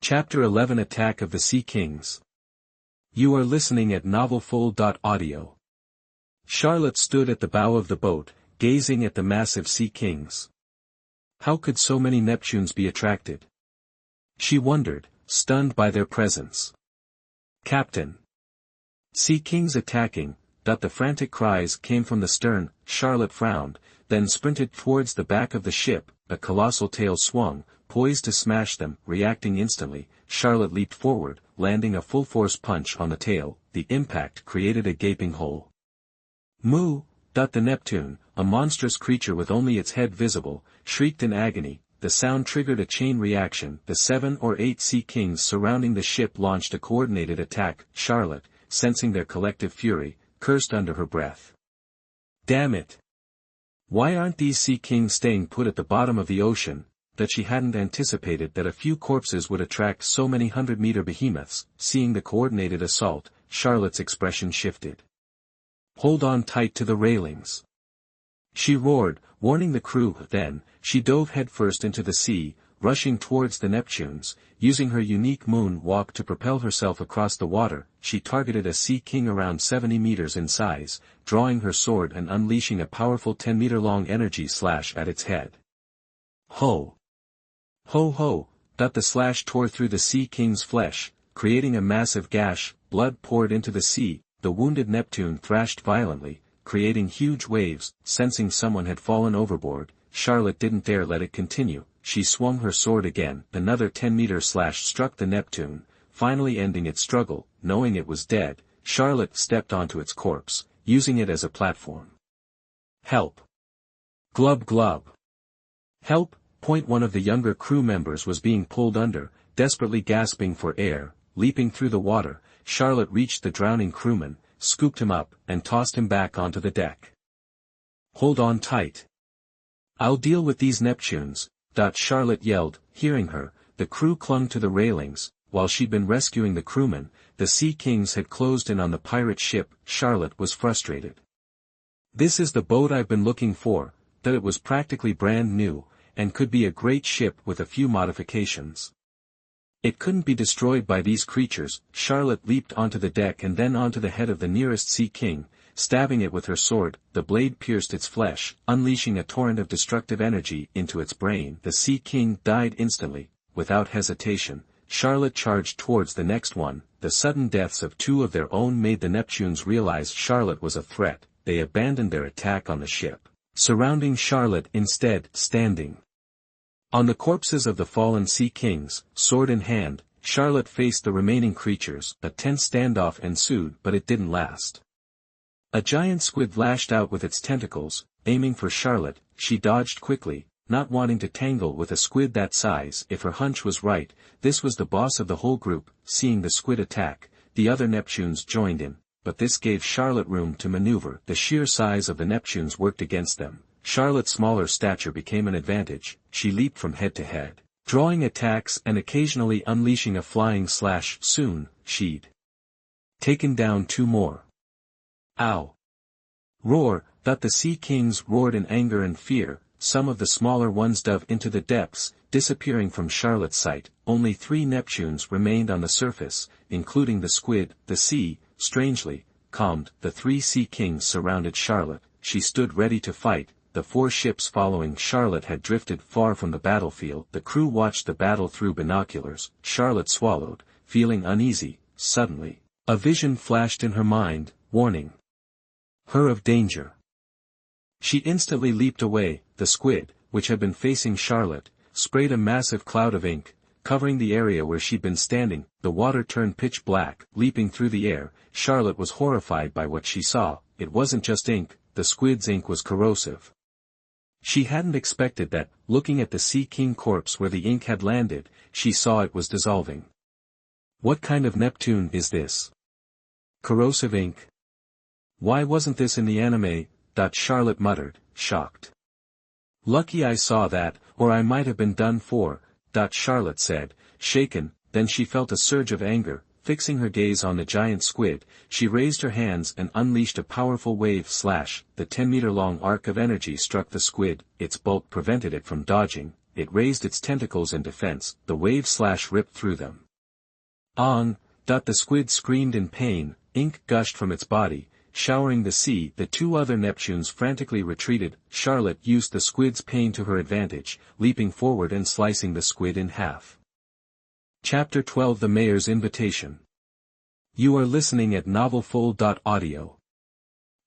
Chapter 11 Attack of the Sea Kings. You are listening at novelfull.audio. Charlotte stood at the bow of the boat, gazing at the massive sea kings. How could so many Neptunes be attracted? She wondered, stunned by their presence. Captain! Sea kings attacking! The frantic cries came from the stern. Charlotte frowned, then sprinted towards the back of the ship. A colossal tail swung, poised to smash them. Reacting instantly, Charlotte leaped forward, landing a full-force punch on the tail. The impact created a gaping hole. Moo! The Neptune, a monstrous creature with only its head visible, shrieked in agony. The sound triggered a chain reaction. The 7 or 8 sea kings surrounding the ship launched a coordinated attack. Charlotte, sensing their collective fury, cursed under her breath. Damn it! Why aren't these sea kings staying put at the bottom of the ocean? That she hadn't anticipated that a few corpses would attract so many 100-meter behemoths. Seeing the coordinated assault, Charlotte's expression shifted. Hold on tight to the railings. She roared, warning the crew. Then, she dove headfirst into the sea, rushing towards the Neptunes. Using her unique moon walk to propel herself across the water, she targeted a sea king around 70 meters in size, drawing her sword and unleashing a powerful 10-meter-long energy slash at its head. Ho! Ho ho! The slash tore through the sea king's flesh, creating a massive gash. Blood poured into the sea. The wounded Neptune thrashed violently, creating huge waves. Sensing someone had fallen overboard, Charlotte didn't dare let it continue. She swung her sword again. Another 10-meter slash struck the Neptune, finally ending its struggle. Knowing it was dead, Charlotte stepped onto its corpse, using it as a platform. Help! Glub glub! Help! One of the younger crew members was being pulled under, desperately gasping for air. Leaping through the water, Charlotte reached the drowning crewman, scooped him up, and tossed him back onto the deck. Hold on tight. I'll deal with these Neptunes. Charlotte yelled. Hearing her, the crew clung to the railings. While she'd been rescuing the crewmen, the sea kings had closed in on the pirate ship. Charlotte was frustrated. This is the boat I've been looking for. It was practically brand new, and could be a great ship with a few modifications. It couldn't be destroyed by these creatures. Charlotte leaped onto the deck and then onto the head of the nearest sea king, stabbing it with her sword. The blade pierced its flesh, unleashing a torrent of destructive energy into its brain. The sea king died instantly. Without hesitation, Charlotte charged towards the next one. The sudden deaths of 2 of their own made the Neptunes realize Charlotte was a threat. They abandoned their attack on the ship, surrounding Charlotte instead. Standing on the corpses of the fallen sea kings, sword in hand, Charlotte faced the remaining creatures. A tense standoff ensued, but it didn't last. A giant squid lashed out with its tentacles, aiming for Charlotte. She dodged quickly, not wanting to tangle with a squid that size. If her hunch was right, this was the boss of the whole group. Seeing the squid attack, the other Neptunes joined in, but this gave Charlotte room to maneuver. The sheer size of the Neptunes worked against them. Charlotte's smaller stature became an advantage. She leaped from head to head, drawing attacks and occasionally unleashing a flying slash. Soon, she'd taken down 2 more. Ow! Roar! The sea kings roared in anger and fear. Some of the smaller ones dove into the depths, disappearing from Charlotte's sight. Only 3 Neptunes remained on the surface, including the squid. The sea, strangely, calmed. The 3 sea kings surrounded Charlotte. She stood ready to fight. The 4 ships following Charlotte had drifted far from the battlefield. The crew watched the battle through binoculars. Charlotte swallowed, feeling uneasy. Suddenly, a vision flashed in her mind, warning her of danger. She instantly leaped away. The squid, which had been facing Charlotte, sprayed a massive cloud of ink, covering the area where she'd been standing. The water turned pitch black. Leaping through the air, Charlotte was horrified by what she saw. It wasn't just ink. The squid's ink was corrosive. She hadn't expected that. Looking at the sea king corpse where the ink had landed, she saw it was dissolving. What kind of Neptune is this? Corrosive ink? Why wasn't this in the anime? Charlotte muttered, shocked. Lucky I saw that, or I might have been done for. Charlotte said, shaken. Then she felt a surge of anger. Fixing her gaze on the giant squid, she raised her hands and unleashed a powerful wave slash. The 10-meter-long arc of energy struck the squid. Its bulk prevented it from dodging, it raised its tentacles in defense, the wave ripped through them. "On!" The squid screamed in pain, ink gushed from its body, showering the sea. The two other Neptunes frantically retreated. Charlotte used the squid's pain to her advantage, leaping forward and slicing the squid in half. Chapter 12 The Mayor's Invitation. You are listening at novelfull.audio.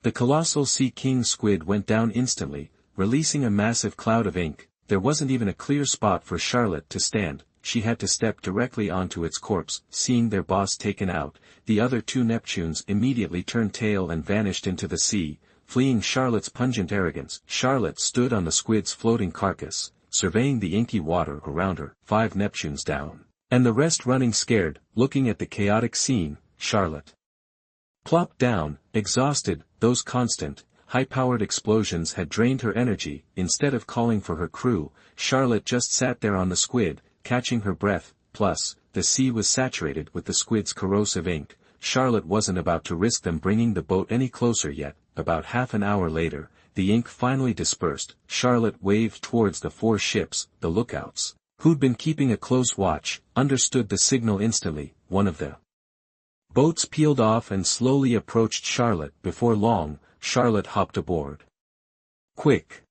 The colossal sea king squid went down instantly, releasing a massive cloud of ink. There wasn't even a clear spot for Charlotte to stand. She had to step directly onto its corpse. Seeing their boss taken out, the other two Neptunes immediately turned tail and vanished into the sea, fleeing Charlotte's pungent arrogance. Charlotte stood on the squid's floating carcass, surveying the inky water around her, 5 Neptunes down, and the rest running scared, looking at the chaotic scene. Charlotte plopped down, exhausted. Those constant, high-powered explosions had drained her energy. Instead of calling for her crew, Charlotte just sat there on the squid, catching her breath. Plus, the sea was saturated with the squid's corrosive ink. Charlotte wasn't about to risk them bringing the boat any closer yet. About half an hour later, the ink finally dispersed. Charlotte waved towards the 4 ships. The lookouts, who'd been keeping a close watch, understood the signal instantly. One of the boats peeled off and slowly approached Charlotte. Before long, Charlotte hopped aboard. "Quick!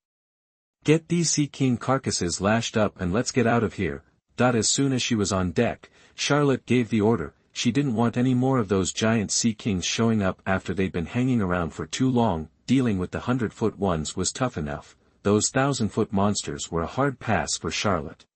Get these sea king carcasses lashed up and let's get out of here." As soon as she was on deck, Charlotte gave the order. She didn't want any more of those giant sea kings showing up after they'd been hanging around for too long. Dealing with the 100-foot ones was tough enough. Those 1,000-foot monsters were a hard pass for Charlotte.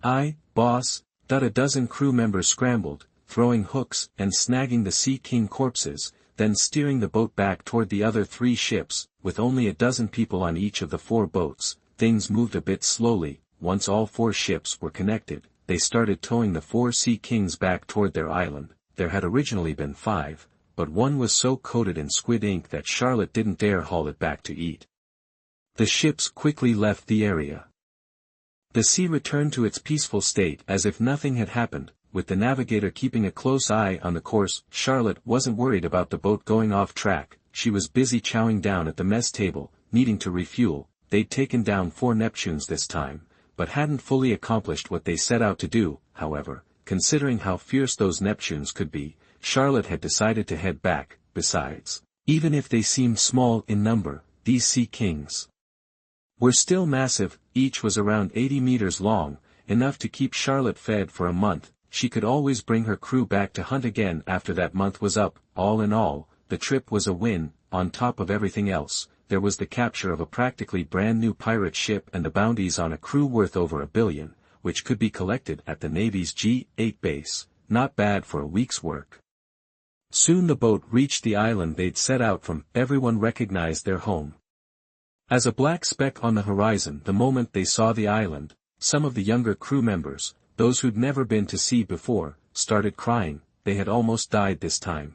"Aye, boss." A dozen crew members scrambled, throwing hooks and snagging the sea king corpses, then steering the boat back toward the other 3 ships. With only a dozen people on each of the 4 boats, things moved a bit slowly. Once all 4 ships were connected, they started towing the 4 sea kings back toward their island. There had originally been 5, but one was so coated in squid ink that Charlotte didn't dare haul it back to eat. The ships quickly left the area. The sea returned to its peaceful state as if nothing had happened. With the navigator keeping a close eye on the course, Charlotte wasn't worried about the boat going off track. She was busy chowing down at the mess table, needing to refuel. They'd taken down 4 Neptunes this time, but hadn't fully accomplished what they set out to do. However, considering how fierce those Neptunes could be, Charlotte had decided to head back. Besides, even if they seemed small in number, these sea kings were still massive. Each was around 80 meters long, enough to keep Charlotte fed for a month. She could always bring her crew back to hunt again after that month was up. All in all, the trip was a win. On top of everything else, there was the capture of a practically brand new pirate ship and the bounties on a crew worth over $1 billion, which could be collected at the Navy's G8 base. Not bad for a week's work. Soon the boat reached the island they'd set out from. Everyone recognized their home as a black speck on the horizon the moment they saw the island. Some of the younger crew members, those who'd never been to sea before, started crying. They had almost died this time.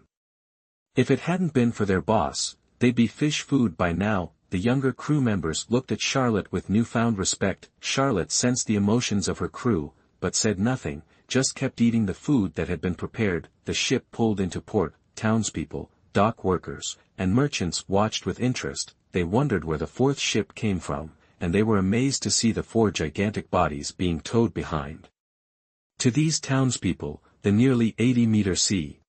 If it hadn't been for their boss, they'd be fish food by now. The younger crew members looked at Charlotte with newfound respect. Charlotte sensed the emotions of her crew, but said nothing, just kept eating the food that had been prepared. The ship pulled into port. Townspeople, dock workers, and merchants watched with interest. They wondered where the 4th ship came from, and they were amazed to see the 4 gigantic bodies being towed behind. To these townspeople, the nearly 80-meter sea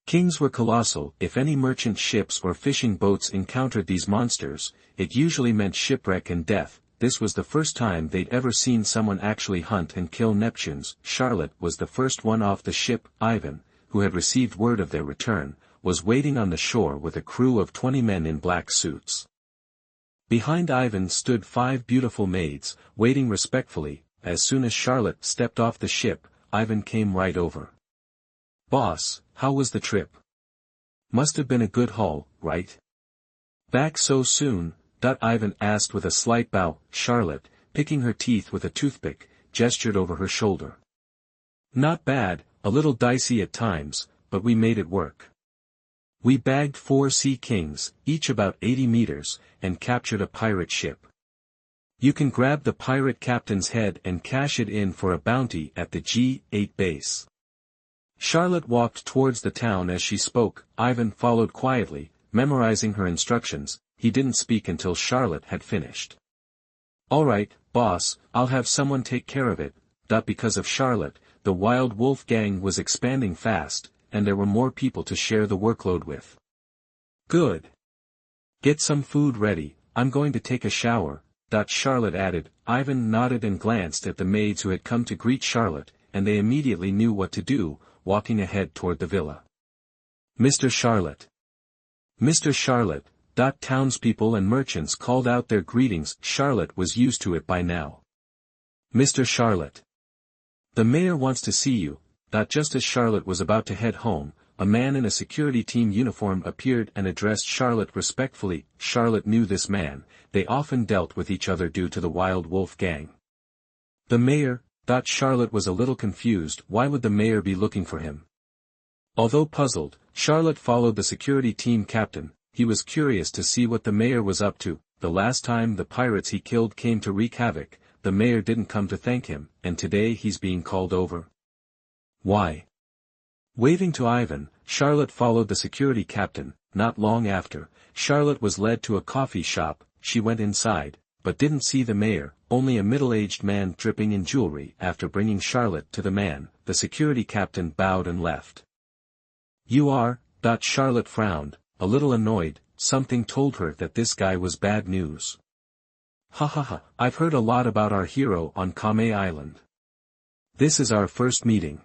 kings were colossal. If any merchant ships or fishing boats encountered these monsters, it usually meant shipwreck and death. This was the first time they'd ever seen someone actually hunt and kill Neptunes. Charlotte was the first one off the ship. Ivan, who had received word of their return, was waiting on the shore with a crew of 20 men in black suits. Behind Ivan stood 5 beautiful maids, waiting respectfully. As soon as Charlotte stepped off the ship, Ivan came right over. "Boss, how was the trip? Must have been a good haul, right? Back so soon?" Ivan asked with a slight bow. Charlotte, picking her teeth with a toothpick, gestured over her shoulder. "Not bad, a little dicey at times, but we made it work. We bagged 4 sea kings, each about 80 meters, and captured a pirate ship. You can grab the pirate captain's head and cash it in for a bounty at the G8 base." Charlotte walked towards the town as she spoke. Ivan followed quietly, memorizing her instructions. He didn't speak until Charlotte had finished. Alright, boss, I'll have someone take care of it. Because of Charlotte, the wild wolf gang was expanding fast, and there were more people to share the workload with. Good. Get some food ready, I'm going to take a shower. Charlotte added. Ivan nodded and glanced at the maids who had come to greet Charlotte, and they immediately knew what to do, walking ahead toward the villa. Mr. Charlotte. Mr. Charlotte. Townspeople and merchants called out their greetings. Charlotte was used to it by now. Mr. Charlotte. The mayor wants to see you. Just as Charlotte was about to head home, a man in a security team uniform appeared and addressed Charlotte respectfully. Charlotte knew this man, they often dealt with each other due to the wild wolf gang. The mayor. Charlotte was a little confused. Why would the mayor be looking for him? Although puzzled, Charlotte followed the security team captain. He was curious to see what the mayor was up to. The last time the pirates he killed came to wreak havoc, the mayor didn't come to thank him, and today he's being called over. Why? Waving to Ivan, Charlotte followed the security captain. Not long after, Charlotte was led to a coffee shop. She went inside, but didn't see the mayor, only a middle-aged man dripping in jewelry. After bringing Charlotte to the man, the security captain bowed and left. You are. Charlotte frowned, a little annoyed. Something told her that this guy was bad news. Ha ha ha, I've heard a lot about our hero on Kame Island. This is our first meeting.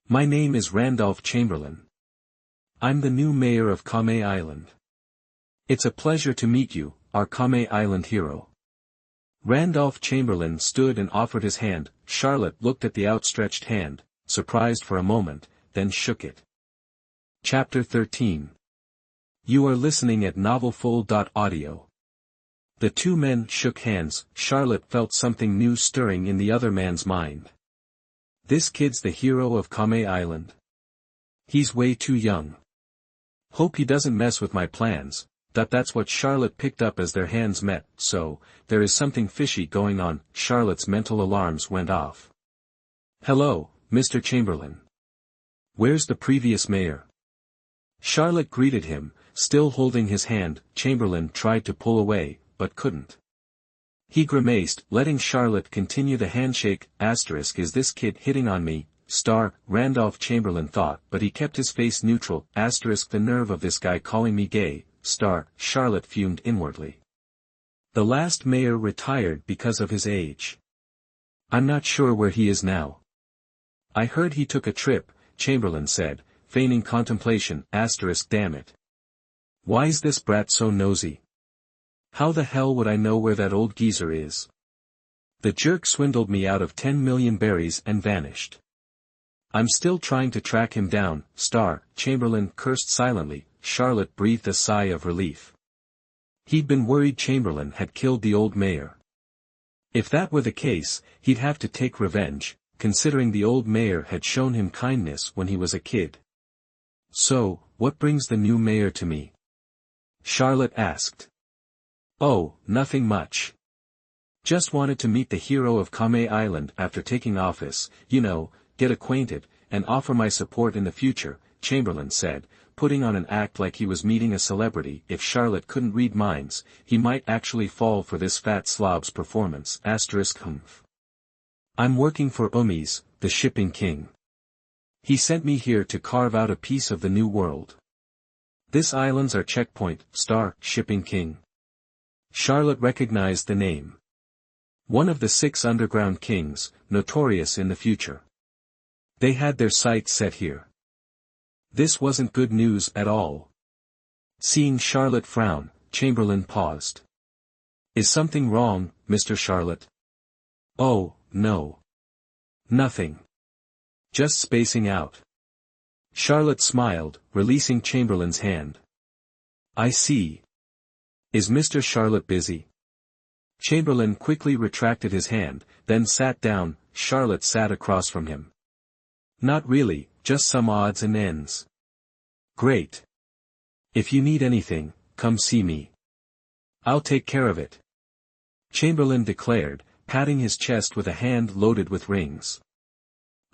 My name is Randolph Chamberlain. I'm the new mayor of Kame Island. It's a pleasure to meet you, our Kame Island hero. Randolph Chamberlain stood and offered his hand. Charlotte looked at the outstretched hand, surprised for a moment, then shook it. Chapter 13. You are listening at novelfull.audio. The two men shook hands. Charlotte felt something new stirring in the other man's mind. This kid's the hero of Kame Island. He's way too young. Hope he doesn't mess with my plans. That's what Charlotte picked up as their hands met. So, there is something fishy going on. Charlotte's mental alarms went off. Hello, Mr. Chamberlain. Where's the previous mayor? Charlotte greeted him, still holding his hand. Chamberlain tried to pull away, but couldn't. He grimaced, letting Charlotte continue the handshake. Is this kid hitting on me? Randolph Chamberlain thought, but he kept his face neutral. The nerve of this guy calling me gay. Charlotte fumed inwardly. The last mayor retired because of his age. I'm not sure where he is now. I heard he took a trip, Chamberlain said, feigning contemplation. Damn it. Why's this brat so nosy? How the hell would I know where that old geezer is? The jerk swindled me out of 10 million berries and vanished. I'm still trying to track him down. Chamberlain cursed silently. Charlotte breathed a sigh of relief. He'd been worried Chamberlain had killed the old mayor. If that were the case, he'd have to take revenge, considering the old mayor had shown him kindness when he was a kid. So, what brings the new mayor to me? Charlotte asked. Oh, nothing much. Just wanted to meet the hero of Kame Island after taking office, get acquainted, and offer my support in the future, Chamberlain said, putting on an act like he was meeting a celebrity. If Charlotte couldn't read minds, he might actually fall for this fat slob's performance. I'm working for ONEPECE, the shipping king. He sent me here to carve out a piece of the new world. This island's our checkpoint, shipping king. Charlotte recognized the name. One of the 6 underground kings, notorious in the future. They had their sights set here. This wasn't good news at all. Seeing Charlotte frown, Chamberlain paused. Is something wrong, Mr. Charlotte? Oh, no. Nothing. Just spacing out. Charlotte smiled, releasing Chamberlain's hand. I see. Is Mr. Charlotte busy? Chamberlain quickly retracted his hand, then sat down. Charlotte sat across from him. Not really, just some odds and ends. Great. If you need anything, come see me. I'll take care of it. Chamberlain declared, patting his chest with a hand loaded with rings.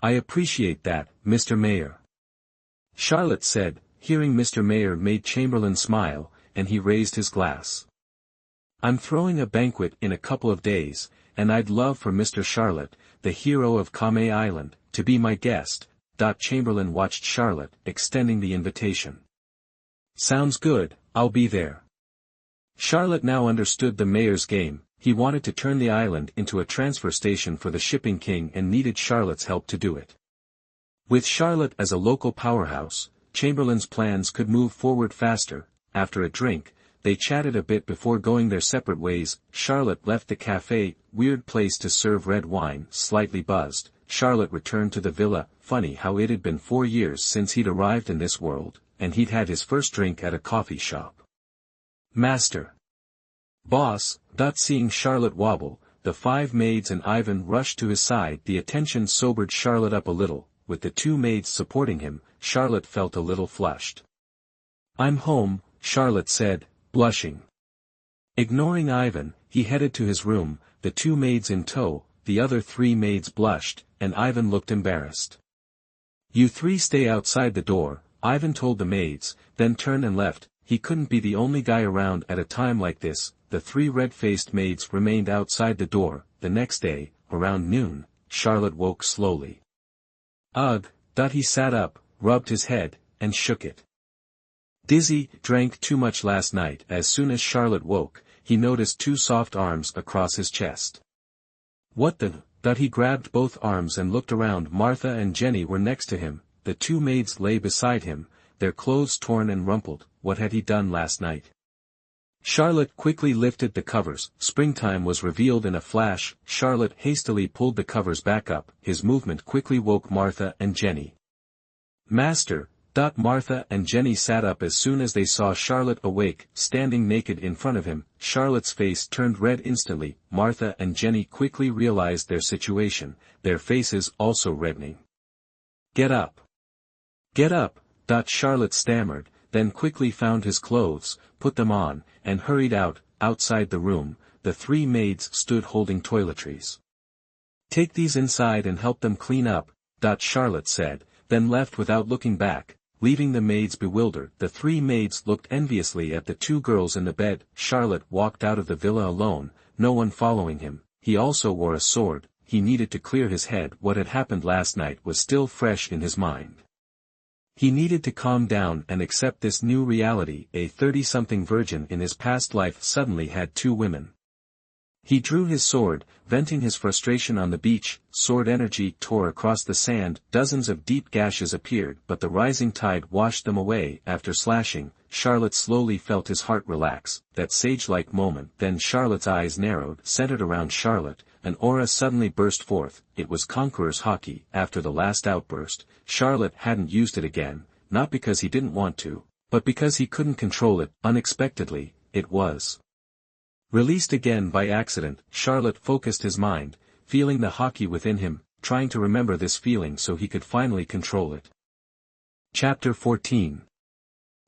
I appreciate that, Mr. Mayor. Charlotte said. Hearing Mr. Mayor made Chamberlain smile, and he raised his glass. I'm throwing a banquet in a couple of days, and I'd love for Mr. Charlotte, the hero of Kame Island, to be my guest. Chamberlain watched Charlotte, extending the invitation. Sounds good, I'll be there. Charlotte now understood the mayor's game. He wanted to turn the island into a transfer station for the shipping king and needed Charlotte's help to do it. With Charlotte as a local powerhouse, Chamberlain's plans could move forward faster. After a drink, they chatted a bit before going their separate ways. Charlotte left the cafe, weird place to serve red wine, slightly buzzed. Charlotte returned to the villa. Funny how it had been 4 years since he'd arrived in this world, and he'd had his first drink at a coffee shop. Master. Boss. Seeing Charlotte wobble, the 5 maids and Ivan rushed to his side. The attention sobered Charlotte up a little. With the 2 maids supporting him, Charlotte felt a little flushed. I'm home, Charlotte said, blushing. Ignoring Ivan, he headed to his room, the 2 maids in tow. The other 3 maids blushed, and Ivan looked embarrassed. You 3 stay outside the door, Ivan told the maids, then turned and left. He couldn't be the only guy around at a time like this. The 3 red-faced maids remained outside the door. The next day, around noon, Charlotte woke slowly. Ugh. He sat up, rubbed his head, and shook it. Dizzy, drank too much last night. As soon as Charlotte woke, he noticed 2 soft arms across his chest. What the? He grabbed both arms and looked around. Martha and Jenny were next to him. The 2 maids lay beside him, their clothes torn and rumpled. What had he done last night? Charlotte quickly lifted the covers. Springtime was revealed in a flash. Charlotte hastily pulled the covers back up. His movement quickly woke Martha and Jenny. Master. Martha and Jenny sat up as soon as they saw Charlotte awake, standing naked in front of him. Charlotte's face turned red instantly. Martha and Jenny quickly realized their situation, their faces also reddening. Get up. Get up. Charlotte stammered, then quickly found his clothes, put them on, and hurried out. Outside the room, the 3 maids stood holding toiletries. Take these inside and help them clean up, Charlotte said, then left without looking back, leaving the maids bewildered. The 3 maids looked enviously at the 2 girls in the bed. Charlotte walked out of the villa alone, no one following him. He also wore a sword. He needed to clear his head. What had happened last night was still fresh in his mind. He needed to calm down and accept this new reality. A 30-something virgin in his past life suddenly had 2 women. He drew his sword, venting his frustration on the beach. Sword energy tore across the sand. Dozens of deep gashes appeared, but the rising tide washed them away. After slashing, Charlotte slowly felt his heart relax. That sage-like moment. Then Charlotte's eyes narrowed, centered around Charlotte. An aura suddenly burst forth. It was Conqueror's Haki. After the last outburst, Charlotte hadn't used it again, not because he didn't want to, but because he couldn't control it. Unexpectedly, it was released again by accident. Charlotte focused his mind, feeling the Haki within him, trying to remember this feeling so he could finally control it. Chapter 14.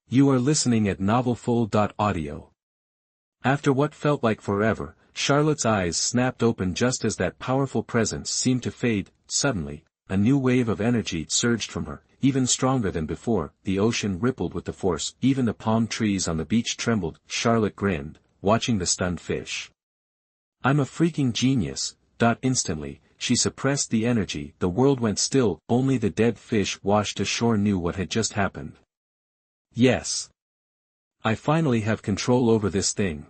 You are listening at novelfull.audio. After what felt like forever, Charlotte's eyes snapped open just as that powerful presence seemed to fade. Suddenly, a new wave of energy surged from her, even stronger than before. The ocean rippled with the force, even the palm trees on the beach trembled. Charlotte grinned, watching the stunned fish. I'm a freaking genius. Instantly, she suppressed the energy. The world went still. Only the dead fish washed ashore knew what had just happened. Yes. I finally have control over this thing.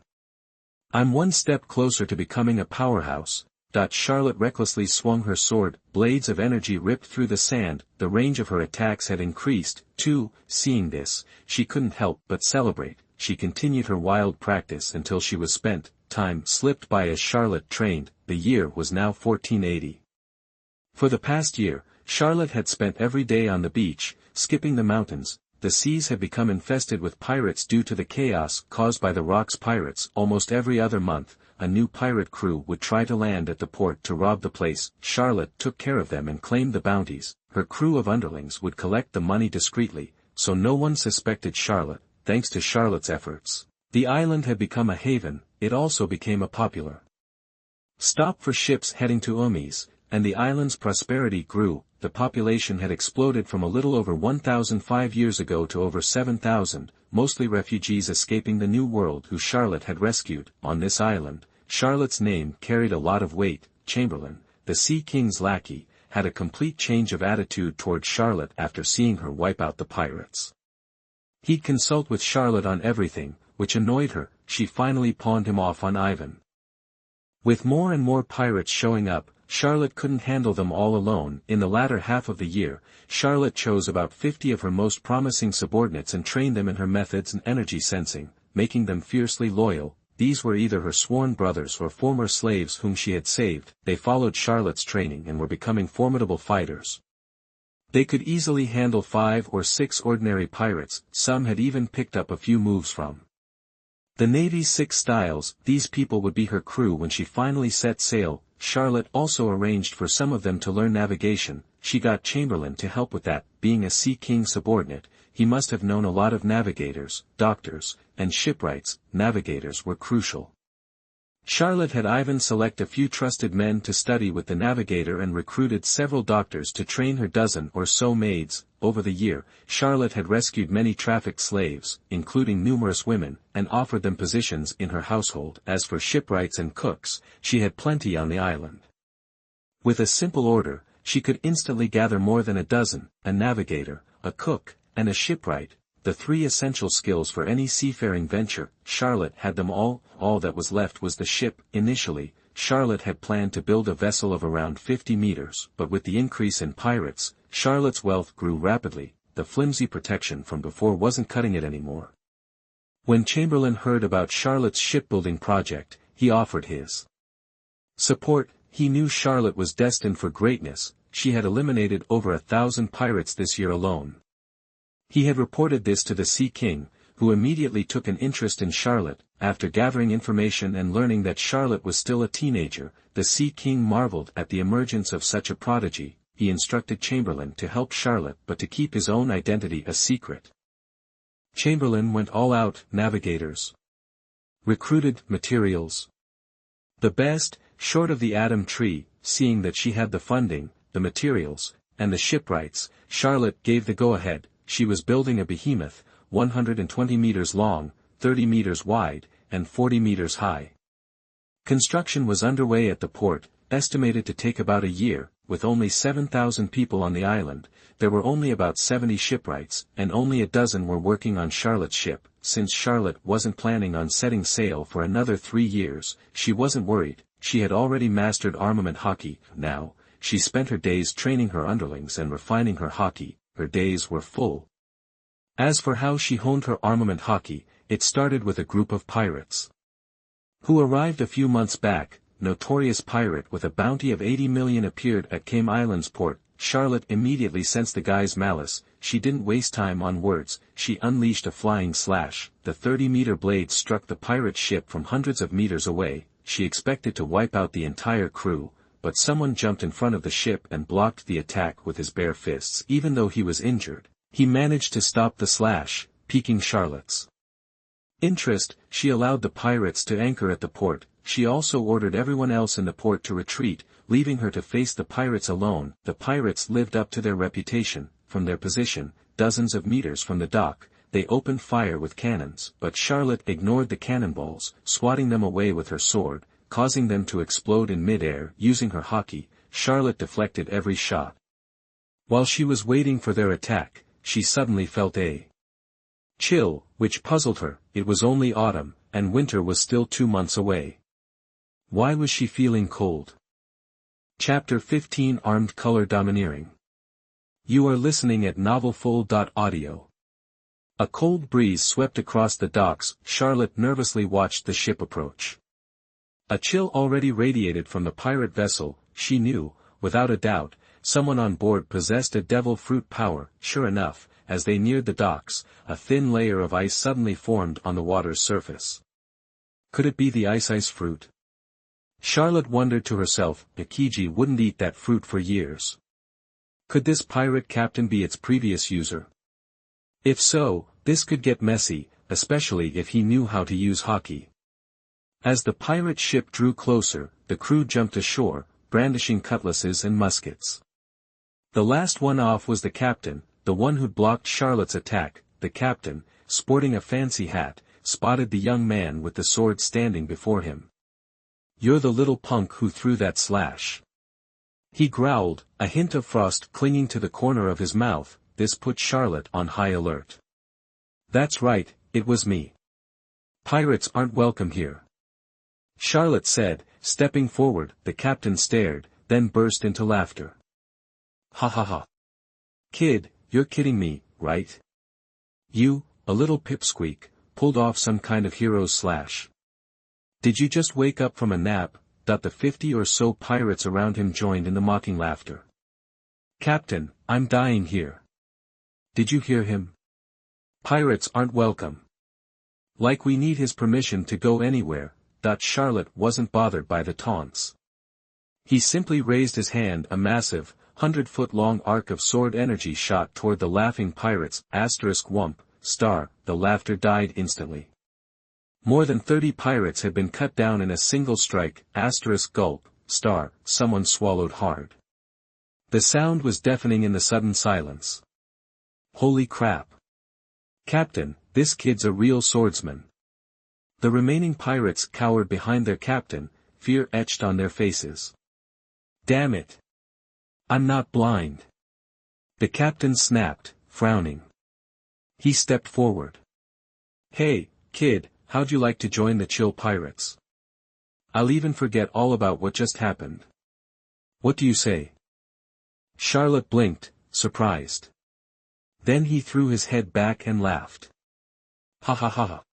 I'm one step closer to becoming a powerhouse. Charlotte recklessly swung her sword. Blades of energy ripped through the sand. The range of her attacks had increased, too. Seeing this, she couldn't help but celebrate. She continued her wild practice until she was spent. Time slipped by as Charlotte trained. The year was now 1480. For the past year, Charlotte had spent every day on the beach, skipping the mountains. The seas had become infested with pirates due to the chaos caused by the Rocks pirates. Almost every other month, a new pirate crew would try to land at the port to rob the place. Charlotte took care of them and claimed the bounties. Her crew of underlings would collect the money discreetly, so no one suspected Charlotte. Thanks to Charlotte's efforts, the island had become a haven. It also became a popular stop for ships heading to ONEPECE. and the island's prosperity grew. The population had exploded from a little over 1,005 years ago to over 7,000, mostly refugees escaping the New World who Charlotte had rescued. On this island, Charlotte's name carried a lot of weight. Chamberlain, the Sea King's lackey, had a complete change of attitude toward Charlotte after seeing her wipe out the pirates. He'd consult with Charlotte on everything, which annoyed her. She finally pawned him off on Ivan. With more and more pirates showing up, Charlotte couldn't handle them all alone. In the latter half of the year, Charlotte chose about 50 of her most promising subordinates and trained them in her methods and energy sensing, making them fiercely loyal. These were either her sworn brothers or former slaves whom she had saved. They followed Charlotte's training and were becoming formidable fighters. They could easily handle 5 or 6 ordinary pirates. Some had even picked up a few moves from the Navy's 6 styles. These people would be her crew when she finally set sail. Charlotte also arranged for some of them to learn navigation. She got Chamberlain to help with that. Being a Sea King subordinate, he must have known a lot of navigators, doctors, and shipwrights. Navigators were crucial. Charlotte had Ivan select a few trusted men to study with the navigator and recruited several doctors to train her dozen or so maids. Over the year, Charlotte had rescued many trafficked slaves, including numerous women, and offered them positions in her household. As for shipwrights and cooks, she had plenty on the island. With a simple order, she could instantly gather more than a dozen: a navigator, a cook, and a shipwright, the 3 essential skills for any seafaring venture. Charlotte had them all. All that was left was the ship. Initially, Charlotte had planned to build a vessel of around 50 meters, but with the increase in pirates, Charlotte's wealth grew rapidly. The flimsy protection from before wasn't cutting it anymore. When Chamberlain heard about Charlotte's shipbuilding project, he offered his support. He knew Charlotte was destined for greatness. She had eliminated over 1,000 pirates this year alone. He had reported this to the Sea King, who immediately took an interest in Charlotte. After gathering information and learning that Charlotte was still a teenager, the Sea King marveled at the emergence of such a prodigy. He instructed Chamberlain to help Charlotte but to keep his own identity a secret. Chamberlain went all out. Navigators, recruited, materials, the best, short of the atom tree. Seeing that she had the funding, the materials, and the shipwrights, Charlotte gave the go-ahead. She was building a behemoth, 120 meters long, 30 meters wide, and 40 meters high. Construction was underway at the port, estimated to take about a year. With only 7,000 people on the island, there were only about 70 shipwrights, and only a dozen were working on Charlotte's ship. Since Charlotte wasn't planning on setting sail for another 3 years, she wasn't worried. She had already mastered armament hockey. Now, she spent her days training her underlings and refining her hockey. Her days were full. As for how she honed her armament hockey, it started with a group of pirates who arrived a few months back. Notorious pirate with a bounty of 80 million appeared at Cayman Islands port. Charlotte immediately sensed the guy's malice. She didn't waste time on words. She unleashed a flying slash. The 30-meter blade struck the pirate ship from hundreds of meters away. She expected to wipe out the entire crew, but someone jumped in front of the ship and blocked the attack with his bare fists. Even though he was injured, he managed to stop the slash, piquing Charlotte's interest. She allowed the pirates to anchor at the port. She also ordered everyone else in the port to retreat, leaving her to face the pirates alone. The pirates lived up to their reputation. From their position, dozens of meters from the dock, they opened fire with cannons, but Charlotte ignored the cannonballs, swatting them away with her sword, causing them to explode in mid-air. Using her hockey, Charlotte deflected every shot. While she was waiting for their attack, she suddenly felt a chill, which puzzled her. It was only autumn, and winter was still 2 months away. Why was she feeling cold? Chapter 15 Armed Color Domineering. You are listening at novelfull.audio. A cold breeze swept across the docks. Charlotte nervously watched the ship approach. A chill already radiated from the pirate vessel. She knew, without a doubt, someone on board possessed a devil fruit power. Sure enough, as they neared the docks, a thin layer of ice suddenly formed on the water's surface. Could it be the ice fruit? Charlotte wondered to herself. Ikiji wouldn't eat that fruit for years. Could this pirate captain be its previous user? If so, this could get messy, especially if he knew how to use hockey. As the pirate ship drew closer, the crew jumped ashore, brandishing cutlasses and muskets. The last one off was the captain, the one who'd blocked Charlotte's attack. The captain, sporting a fancy hat, spotted the young man with the sword standing before him. "You're the little punk who threw that slash," he growled, a hint of frost clinging to the corner of his mouth. This put Charlotte on high alert. "That's right, it was me. Pirates aren't welcome here," Charlotte said, stepping forward. The captain stared, then burst into laughter. "Ha ha ha. Kid, you're kidding me, right? You, a little pipsqueak, pulled off some kind of hero's slash. Did you just wake up from a nap?" The 50 or so pirates around him joined in the mocking laughter. "Captain, I'm dying here. Did you hear him? Pirates aren't welcome. Like we need his permission to go anywhere." Charlotte wasn't bothered by the taunts. He simply raised his hand. A massive, 100-foot-long arc of sword energy shot toward the laughing pirates. *wump*, the laughter died instantly. More than 30 pirates had been cut down in a single strike. *gulp*, someone swallowed hard. The sound was deafening in the sudden silence. "Holy crap. Captain, this kid's a real swordsman." The remaining pirates cowered behind their captain, fear etched on their faces. "Damn it. I'm not blind," the captain snapped, frowning. He stepped forward. "Hey, kid, how'd you like to join the chill pirates? I'll even forget all about what just happened. What do you say?" Charlotte blinked, surprised. Then he threw his head back and laughed. "Ha ha ha ha.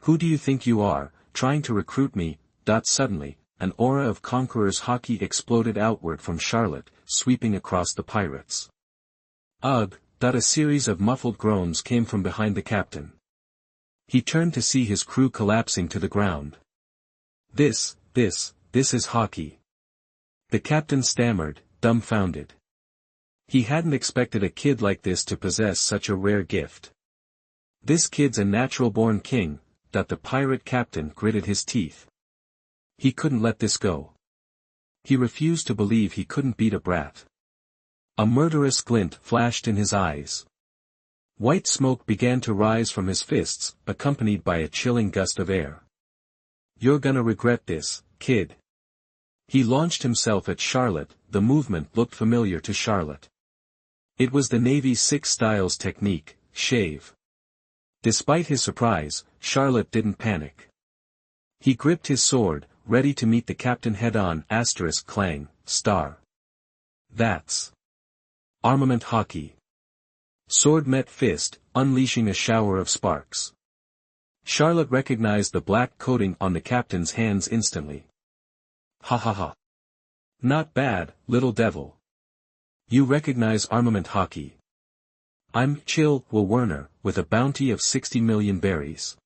Who do you think you are, trying to recruit me?" Suddenly, an aura of conqueror's haki exploded outward from Charlotte, sweeping across the pirates. "Ugh!" A series of muffled groans came from behind the captain. He turned to see his crew collapsing to the ground. This is haki." The captain stammered, dumbfounded. He hadn't expected a kid like this to possess such a rare gift. "This kid's a natural-born king," the pirate captain gritted his teeth. He couldn't let this go. He refused to believe he couldn't beat a brat. A murderous glint flashed in his eyes. White smoke began to rise from his fists, accompanied by a chilling gust of air. "You're gonna regret this, kid." He launched himself at Charlotte. The movement looked familiar to Charlotte. It was the Navy's 6 styles technique, shave. Despite his surprise, Charlotte didn't panic. He gripped his sword, ready to meet the captain head-on. *clang*. That's armament haki. Sword met fist, unleashing a shower of sparks. Charlotte recognized the black coating on the captain's hands instantly. "Ha ha ha. Not bad, little devil. You recognize armament haki. I'm Qi Wuhai, with a bounty of 60 million berries.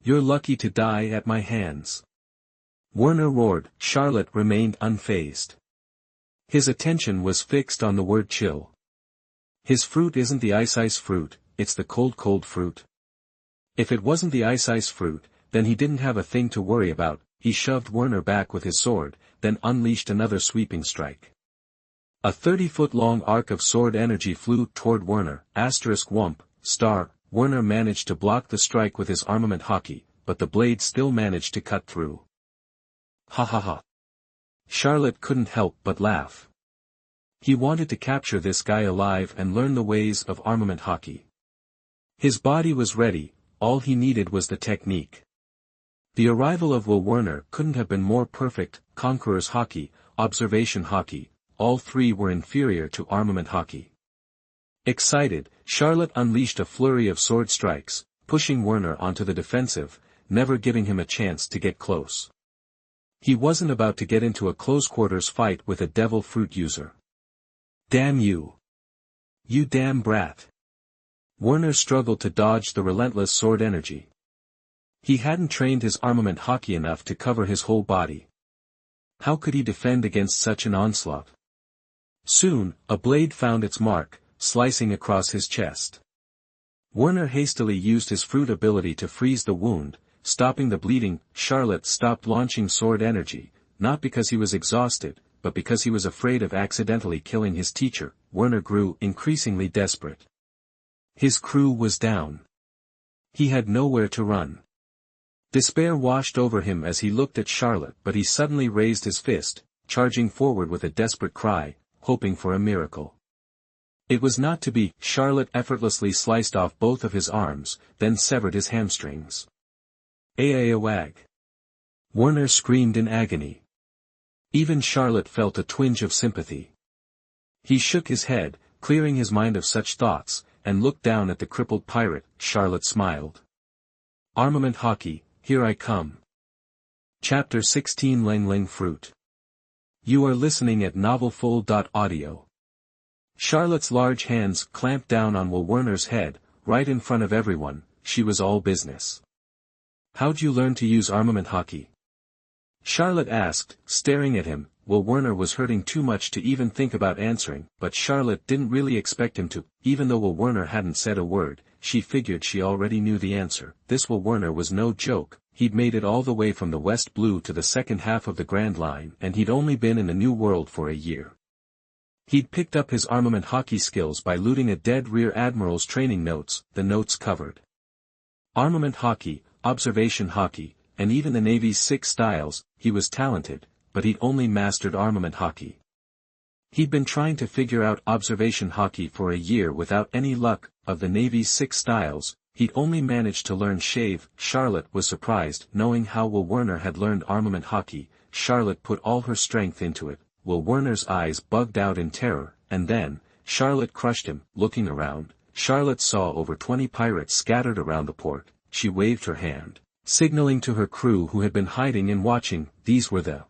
You're lucky to die at my hands." Werner roared. Charlotte remained unfazed. His attention was fixed on the word chill. "His fruit isn't the ice fruit, it's the cold fruit." If it wasn't the ice fruit, then he didn't have a thing to worry about. He shoved Werner back with his sword, then unleashed another sweeping strike. A 30-foot-long arc of sword energy flew toward Werner. *wump*. Werner managed to block the strike with his armament haki, but the blade still managed to cut through. "Ha ha ha." Charlotte couldn't help but laugh. He wanted to capture this guy alive and learn the ways of armament haki. His body was ready, all he needed was the technique. The arrival of Werner couldn't have been more perfect. Conqueror's haki, observation haki, all 3 were inferior to armament haki. Excited, Charlotte unleashed a flurry of sword strikes, pushing Werner onto the defensive, never giving him a chance to get close. He wasn't about to get into a close-quarters fight with a devil fruit user. "Damn you! You damn brat!" Werner struggled to dodge the relentless sword energy. He hadn't trained his armament haki enough to cover his whole body. How could he defend against such an onslaught? Soon, a blade found its mark, slicing across his chest. Werner hastily used his fruit ability to freeze the wound, stopping the bleeding. Charlotte stopped launching sword energy, not because he was exhausted, but because he was afraid of accidentally killing his teacher. Werner grew increasingly desperate. His crew was down. He had nowhere to run. Despair washed over him as he looked at Charlotte, but he suddenly raised his fist, charging forward with a desperate cry, hoping for a miracle. It was not to be. Charlotte effortlessly sliced off both of his arms, then severed his hamstrings. Aawag! Werner screamed in agony. Even Charlotte felt a twinge of sympathy. He shook his head, clearing his mind of such thoughts, and looked down at the crippled pirate. Charlotte smiled. Armament hockey, here I come. Chapter 16 Leng Fruit. You are listening at novelfull.audio. Charlotte's large hands clamped down on Will Werner's head, right in front of everyone. She was all business. How'd you learn to use armament hockey? Charlotte asked, staring at him. Will Werner was hurting too much to even think about answering, but Charlotte didn't really expect him to. Even though Will Werner hadn't said a word, she figured she already knew the answer. This Will Werner was no joke. He'd made it all the way from the West Blue to the second half of the Grand Line, and he'd only been in the New World for a year. He'd picked up his armament hockey skills by looting a dead Rear Admiral's training notes. The notes covered armament hockey, observation hockey, and even the Navy's 6 styles. He was talented, but he'd only mastered armament hockey. He'd been trying to figure out observation hockey for a year without any luck. Of the Navy's 6 styles, he'd only managed to learn shave. Charlotte was surprised, knowing how Will Werner had learned armament hockey. Charlotte put all her strength into it. Will Werner's eyes bugged out in terror, and then, Charlotte crushed him. Looking around, Charlotte saw over 20 pirates scattered around the port. She waved her hand, signaling to her crew who had been hiding and watching. These were the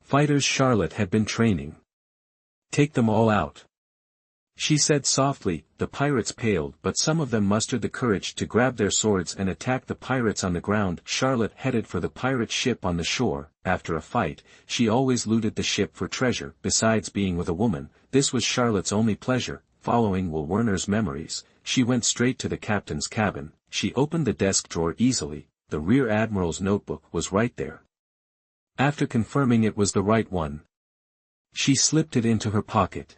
fighters Charlotte had been training. Take them all out, she said softly. The pirates paled, but some of them mustered the courage to grab their swords and attack the pirates on the ground. Charlotte headed for the pirate ship on the shore. After a fight, she always looted the ship for treasure. Besides being with a woman, this was Charlotte's only pleasure. Following Will Werner's memories, she went straight to the captain's cabin. She opened the desk drawer easily. The Rear Admiral's notebook was right there. After confirming it was the right one, she slipped it into her pocket.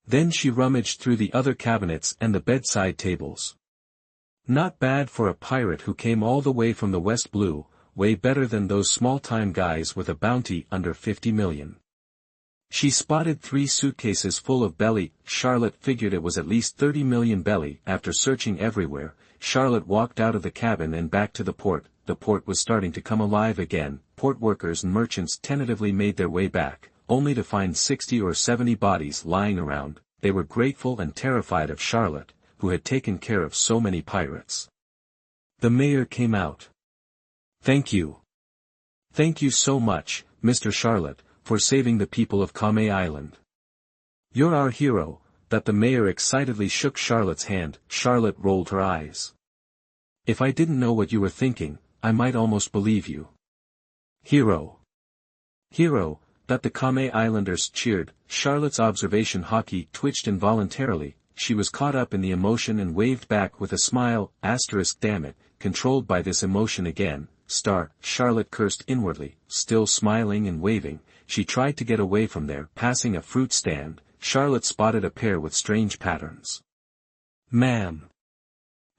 Then she rummaged through the other cabinets and the bedside tables. Not bad for a pirate who came all the way from the West Blue, way better than those small-time guys with a bounty under 50 million. She spotted 3 suitcases full of belly. Charlotte figured it was at least 30 million belly. After searching everywhere, Charlotte walked out of the cabin and back to the port. The port was starting to come alive again. Port workers and merchants tentatively made their way back, only to find 60 or 70 bodies lying around. They were grateful and terrified of Charlotte, who had taken care of so many pirates. The mayor came out. Thank you. Thank you so much, Mr. Charlotte, for saving the people of Kame Island. You're our hero. That the mayor excitedly shook Charlotte's hand. Charlotte rolled her eyes. If I didn't know what you were thinking, I might almost believe you. Hero. Hero. That the Kame Islanders cheered. Charlotte's observation hockey twitched involuntarily. She was caught up in the emotion and waved back with a smile. Damn it, controlled by this emotion again. Charlotte cursed inwardly. Still smiling and waving, she tried to get away from there. Passing a fruit stand, Charlotte spotted a pair with strange patterns. Ma'am.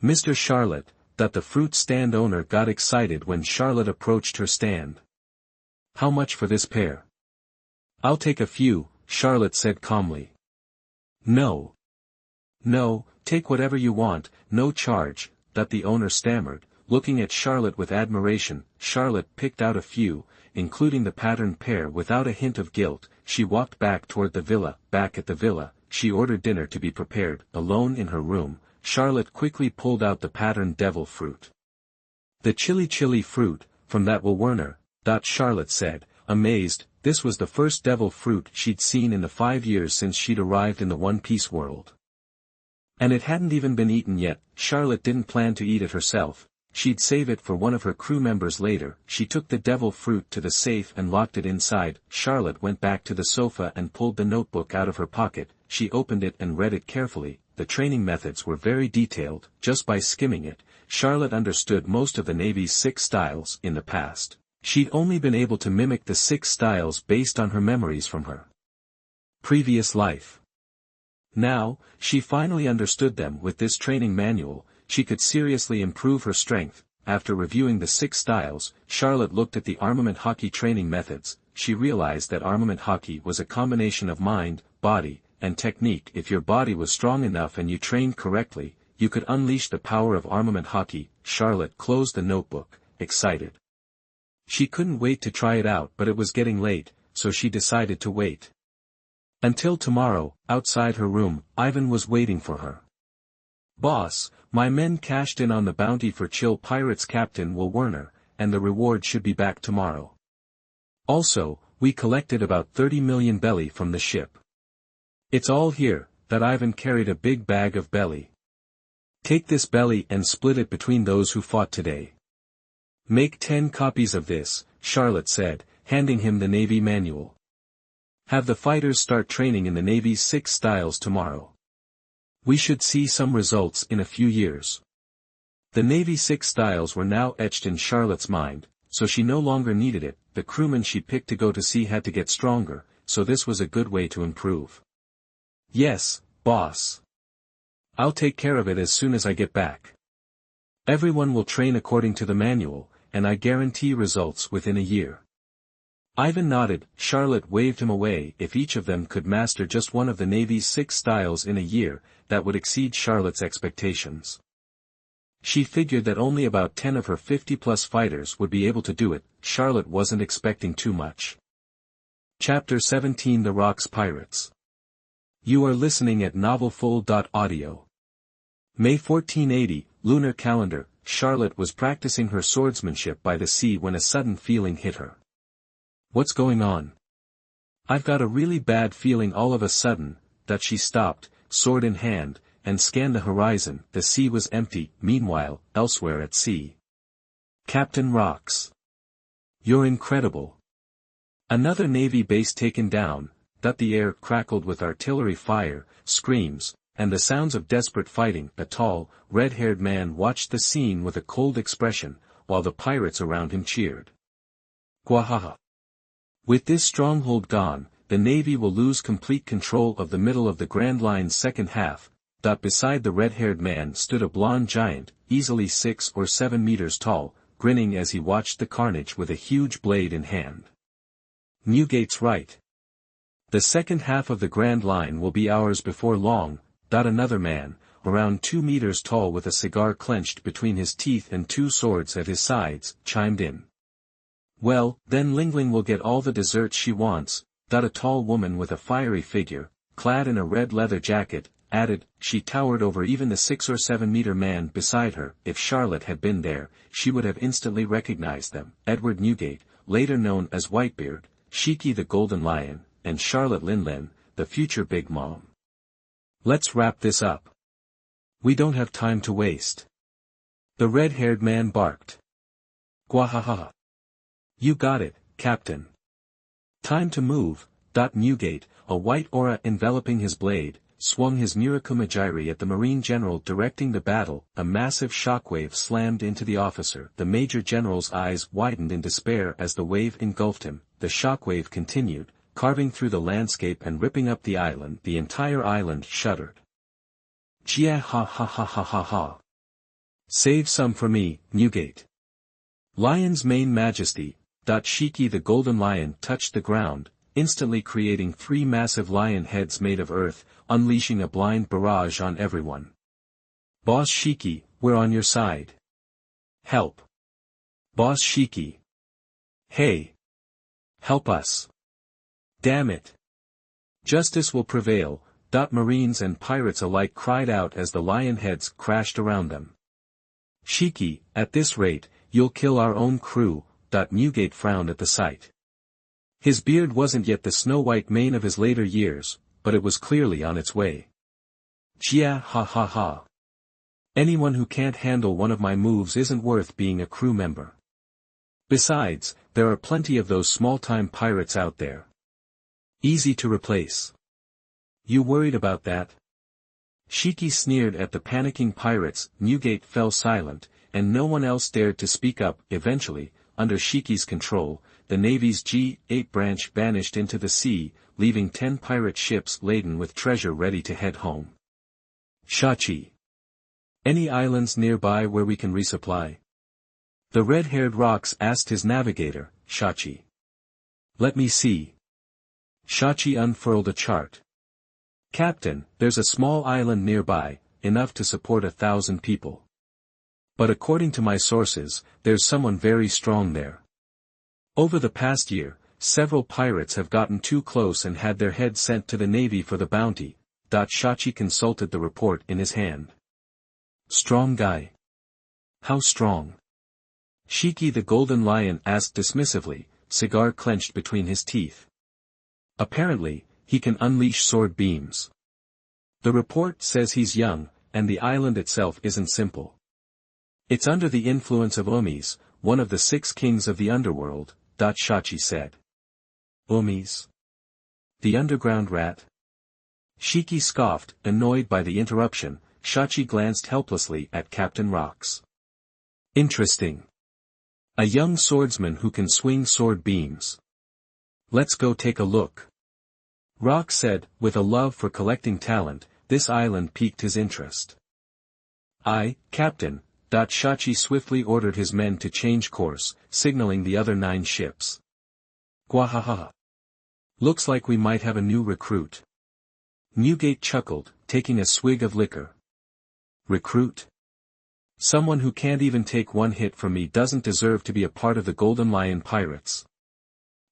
Mr. Charlotte. That the fruit stand owner got excited when Charlotte approached her stand. How much for this pair? I'll take a few, Charlotte said calmly. No. No, take whatever you want, no charge. That the owner stammered, looking at Charlotte with admiration. Charlotte picked out a few, including the patterned pair without a hint of guilt. She walked back toward the villa. Back at the villa, she ordered dinner to be prepared. Alone in her room, Charlotte quickly pulled out the patterned devil fruit. The chili fruit, from that Will Werner, Charlotte said, amazed. This was the first devil fruit she'd seen in the 5 years since she'd arrived in the One Piece world. And it hadn't even been eaten yet. Charlotte didn't plan to eat it herself. She'd save it for one of her crew members later. She took the devil fruit to the safe and locked it inside. Charlotte went back to the sofa and pulled the notebook out of her pocket. She opened it and read it carefully. The training methods were very detailed. Just by skimming it, Charlotte understood most of the Navy's 6 styles. In the past, She'd only been able to mimic the 6 styles based on her memories from her previous life. Now, she finally understood them. With this training manual, she could seriously improve her strength. After reviewing the 6 styles, Charlotte looked at the armament hockey training methods. She realized that armament hockey was a combination of mind, body, and technique. If your body was strong enough and you trained correctly, you could unleash the power of armament hockey. Charlotte closed the notebook, excited. She couldn't wait to try it out, but it was getting late, so she decided to wait until tomorrow. Outside her room, Ivan was waiting for her. "Boss, my men cashed in on the bounty for Chill Pirates Captain Will Werner, and the reward should be back tomorrow. Also, we collected about 30 million belly from the ship. It's all here." That Ivan carried a big bag of belly. "Take this belly and split it between those who fought today. Make 10 copies of this," Charlotte said, handing him the Navy manual. "Have the fighters start training in the Navy's 6 styles tomorrow. We should see some results in a few years." The Navy 6 styles were now etched in Charlotte's mind, so she no longer needed it. The crewmen she picked to go to sea had to get stronger, so this was a good way to improve. "Yes, boss. I'll take care of it as soon as I get back. Everyone will train according to the manual, and I guarantee results within a year." Ivan nodded. Charlotte waved him away. If each of them could master just one of the Navy's 6 styles in a year, that would exceed Charlotte's expectations. She figured that only about 10 of her 50-plus fighters would be able to do it. Charlotte wasn't expecting too much. Chapter 17 The Rocks Pirates. You are listening at novelfull.audio. May 1480, Lunar Calendar. Charlotte was practicing her swordsmanship by the sea when a sudden feeling hit her. "What's going on? I've got a really bad feeling all of a sudden." That she stopped, sword in hand, and scanned the horizon. The sea was empty. Meanwhile, elsewhere at sea, "Captain Rocks. You're incredible. Another Navy base taken down." That the air crackled with artillery fire, screams, and the sounds of desperate fighting. A tall, red-haired man watched the scene with a cold expression, while the pirates around him cheered. "Gwahaha. With this stronghold gone, the Navy will lose complete control of the middle of the Grand Line's second half." Beside the red-haired man stood a blonde giant, easily 6 or 7 meters tall, grinning as he watched the carnage with a huge blade in hand. "Newgate's right. The second half of the Grand Line will be ours before long." Another man, around 2 meters tall with a cigar clenched between his teeth and 2 swords at his sides, chimed in. "Well, then Lingling will get all the desserts she wants." A tall woman with a fiery figure, clad in a red leather jacket, added. She towered over even the 6 or 7 meter man beside her. If Charlotte had been there, she would have instantly recognized them. Edward Newgate, later known as Whitebeard, Shiki the Golden Lion, and Charlotte Linlen, the future Big Mom. "Let's wrap this up. We don't have time to waste." The red-haired man barked. "Gwahaha. You got it, Captain. Time to move." Newgate, a white aura enveloping his blade, swung his Murakumajiri at the Marine General directing the battle. A massive shockwave slammed into the officer. The Major General's eyes widened in despair as the wave engulfed him. The shockwave continued, carving through the landscape and ripping up the island. The entire island shuddered. "Jia ha ha ha ha ha ha. Save some for me, Newgate." Lion's Mane Majesty. Shiki the Golden Lion touched the ground, instantly creating 3 massive lion heads made of earth, unleashing a blind barrage on everyone. "Boss Shiki, we're on your side. Help. Boss Shiki. Hey. Help us. Damn it. Justice will prevail." Marines and pirates alike cried out as the lion heads crashed around them. "Shiki, at this rate, you'll kill our own crew." Newgate frowned at the sight. His beard wasn't yet the snow-white mane of his later years, but it was clearly on its way. "Jia ha ha ha. Anyone who can't handle one of my moves isn't worth being a crew member. Besides, there are plenty of those small-time pirates out there. Easy to replace. You worried about that?" Shiki sneered at the panicking pirates. Newgate fell silent, and no one else dared to speak up. Eventually, under Shiki's control, the Navy's G8 branch vanished into the sea, leaving 10 pirate ships laden with treasure ready to head home. Shachi. Any islands nearby where we can resupply? The red-haired Rox asked his navigator, Shachi. Let me see. Shachi unfurled a chart. Captain, there's a small island nearby, enough to support 1,000 people. But according to my sources, there's someone very strong there. Over the past year, several pirates have gotten too close and had their heads sent to the Navy for the bounty. Shachi consulted the report in his hand. Strong guy. How strong? Shiki the Golden Lion asked dismissively, cigar clenched between his teeth. Apparently, he can unleash sword beams. The report says he's young, and the island itself isn't simple. It's under the influence of ONEPECE, one of the 6 kings of the underworld, Shachi said. ONEPECE? The underground rat? Shiki scoffed, annoyed by the interruption. Shachi glanced helplessly at Captain Rox. Interesting. A young swordsman who can swing sword beams. Let's go take a look. Rox said, with a love for collecting talent. This island piqued his interest. Aye, Captain. Shachi swiftly ordered his men to change course, signaling the other 9 ships. Gwahaha. Looks like we might have a new recruit. Newgate chuckled, taking a swig of liquor. Recruit? Someone who can't even take one hit from me doesn't deserve to be a part of the Golden Lion pirates.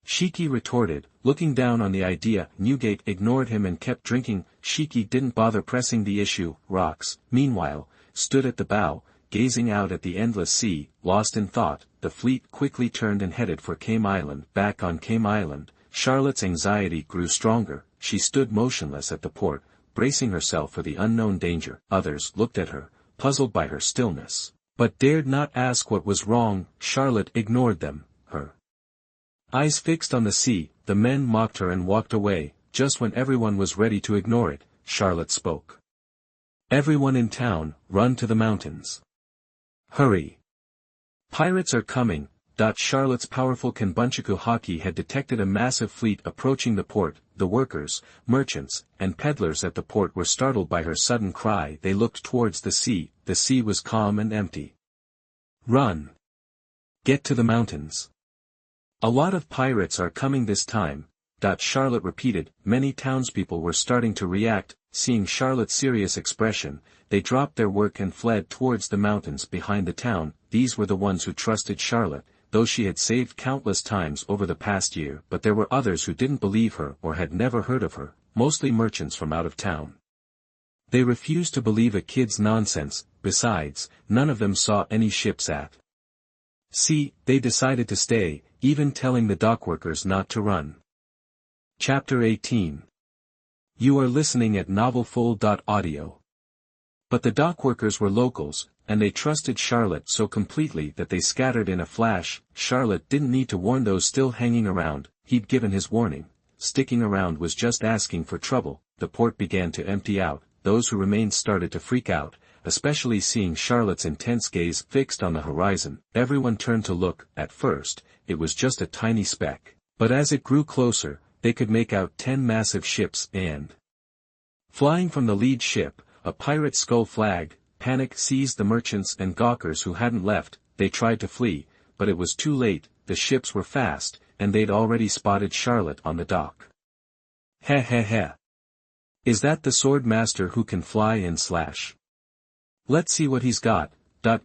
Shiki retorted, looking down on the idea. Newgate ignored him and kept drinking. Shiki didn't bother pressing the issue. Rox, meanwhile, stood at the bow, gazing out at the endless sea, lost in thought. The fleet quickly turned and headed for Kame Island. Back on Kame Island, Charlotte's anxiety grew stronger. She stood motionless at the port, bracing herself for the unknown danger. Others looked at her, puzzled by her stillness, but dared not ask what was wrong. Charlotte ignored them, her eyes fixed on the sea. The men mocked her and walked away. Just when everyone was ready to ignore it, Charlotte spoke. Everyone in town, run to the mountains. Hurry. Pirates are coming. Charlotte's powerful Kanbunchaku Haki had detected a massive fleet approaching the port. The workers, merchants, and peddlers at the port were startled by her sudden cry. They looked towards the sea. The sea was calm and empty. Run. Get to the mountains. A lot of pirates are coming this time. Charlotte repeated. Many townspeople were starting to react. Seeing Charlotte's serious expression, they dropped their work and fled towards the mountains behind the town. These were the ones who trusted Charlotte, though she had saved countless times over the past year. But there were others who didn't believe her or had never heard of her, mostly merchants from out of town. They refused to believe a kid's nonsense. Besides, none of them saw any ships at sea. They decided to stay, even telling the dockworkers not to run. Chapter 18. You are listening at novelfull.audio. But the dockworkers were locals, and they trusted Charlotte so completely that they scattered in a flash. Charlotte didn't need to warn those still hanging around. He'd given his warning. Sticking around was just asking for trouble. The port began to empty out. Those who remained started to freak out, especially seeing Charlotte's intense gaze fixed on the horizon. Everyone turned to look. At first, it was just a tiny speck. But as it grew closer, they could make out 10 massive ships and flying from the lead ship, a pirate skull flag. Panic seized the merchants and gawkers who hadn't left. They tried to flee, but it was too late. The ships were fast, and they'd already spotted Charlotte on the dock. Heh heh heh. Is that the sword master who can fly and slash? Let's see what he's got.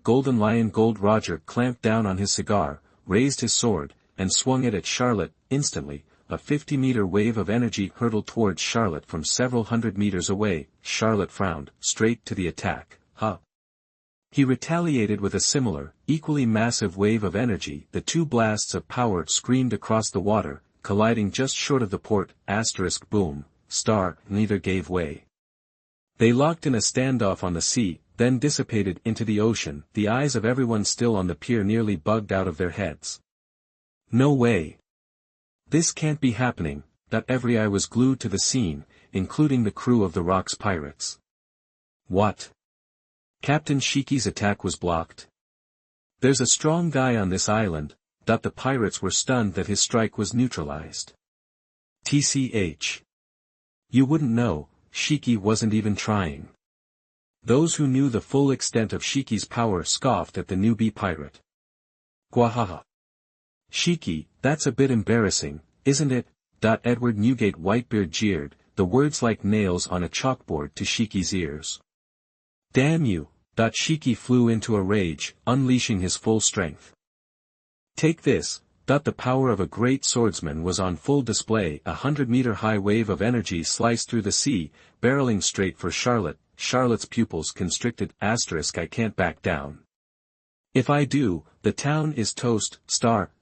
Golden Lion Gold Roger clamped down on his cigar, raised his sword, and swung it at Charlotte. Instantly, a 50-meter wave of energy hurtled towards Charlotte from several hundred meters away. Charlotte frowned. Straight to the attack, huh? He retaliated with a similar, equally massive wave of energy. The 2 blasts of power screamed across the water, colliding just short of the port. Boom, star, neither gave way. They locked in a standoff on the sea, then dissipated into the ocean. The eyes of everyone still on the pier nearly bugged out of their heads. No way. This can't be happening. Every eye was glued to the scene, including the crew of the Rox pirates. What? Captain Shiki's attack was blocked? There's a strong guy on this island. The pirates were stunned that his strike was neutralized. TCH. You wouldn't know, Shiki wasn't even trying. Those who knew the full extent of Shiki's power scoffed at the newbie pirate. Gwahaha. Shiki, that's a bit embarrassing, isn't it? Edward Newgate Whitebeard jeered, the words like nails on a chalkboard to Shiki's ears. Damn you! Shiki flew into a rage, unleashing his full strength. Take this! The power of a great swordsman was on full display. 100-meter-high wave of energy sliced through the sea, barreling straight for Charlotte. Charlotte's pupils constricted. *I can't back down. If I do, the town is toast.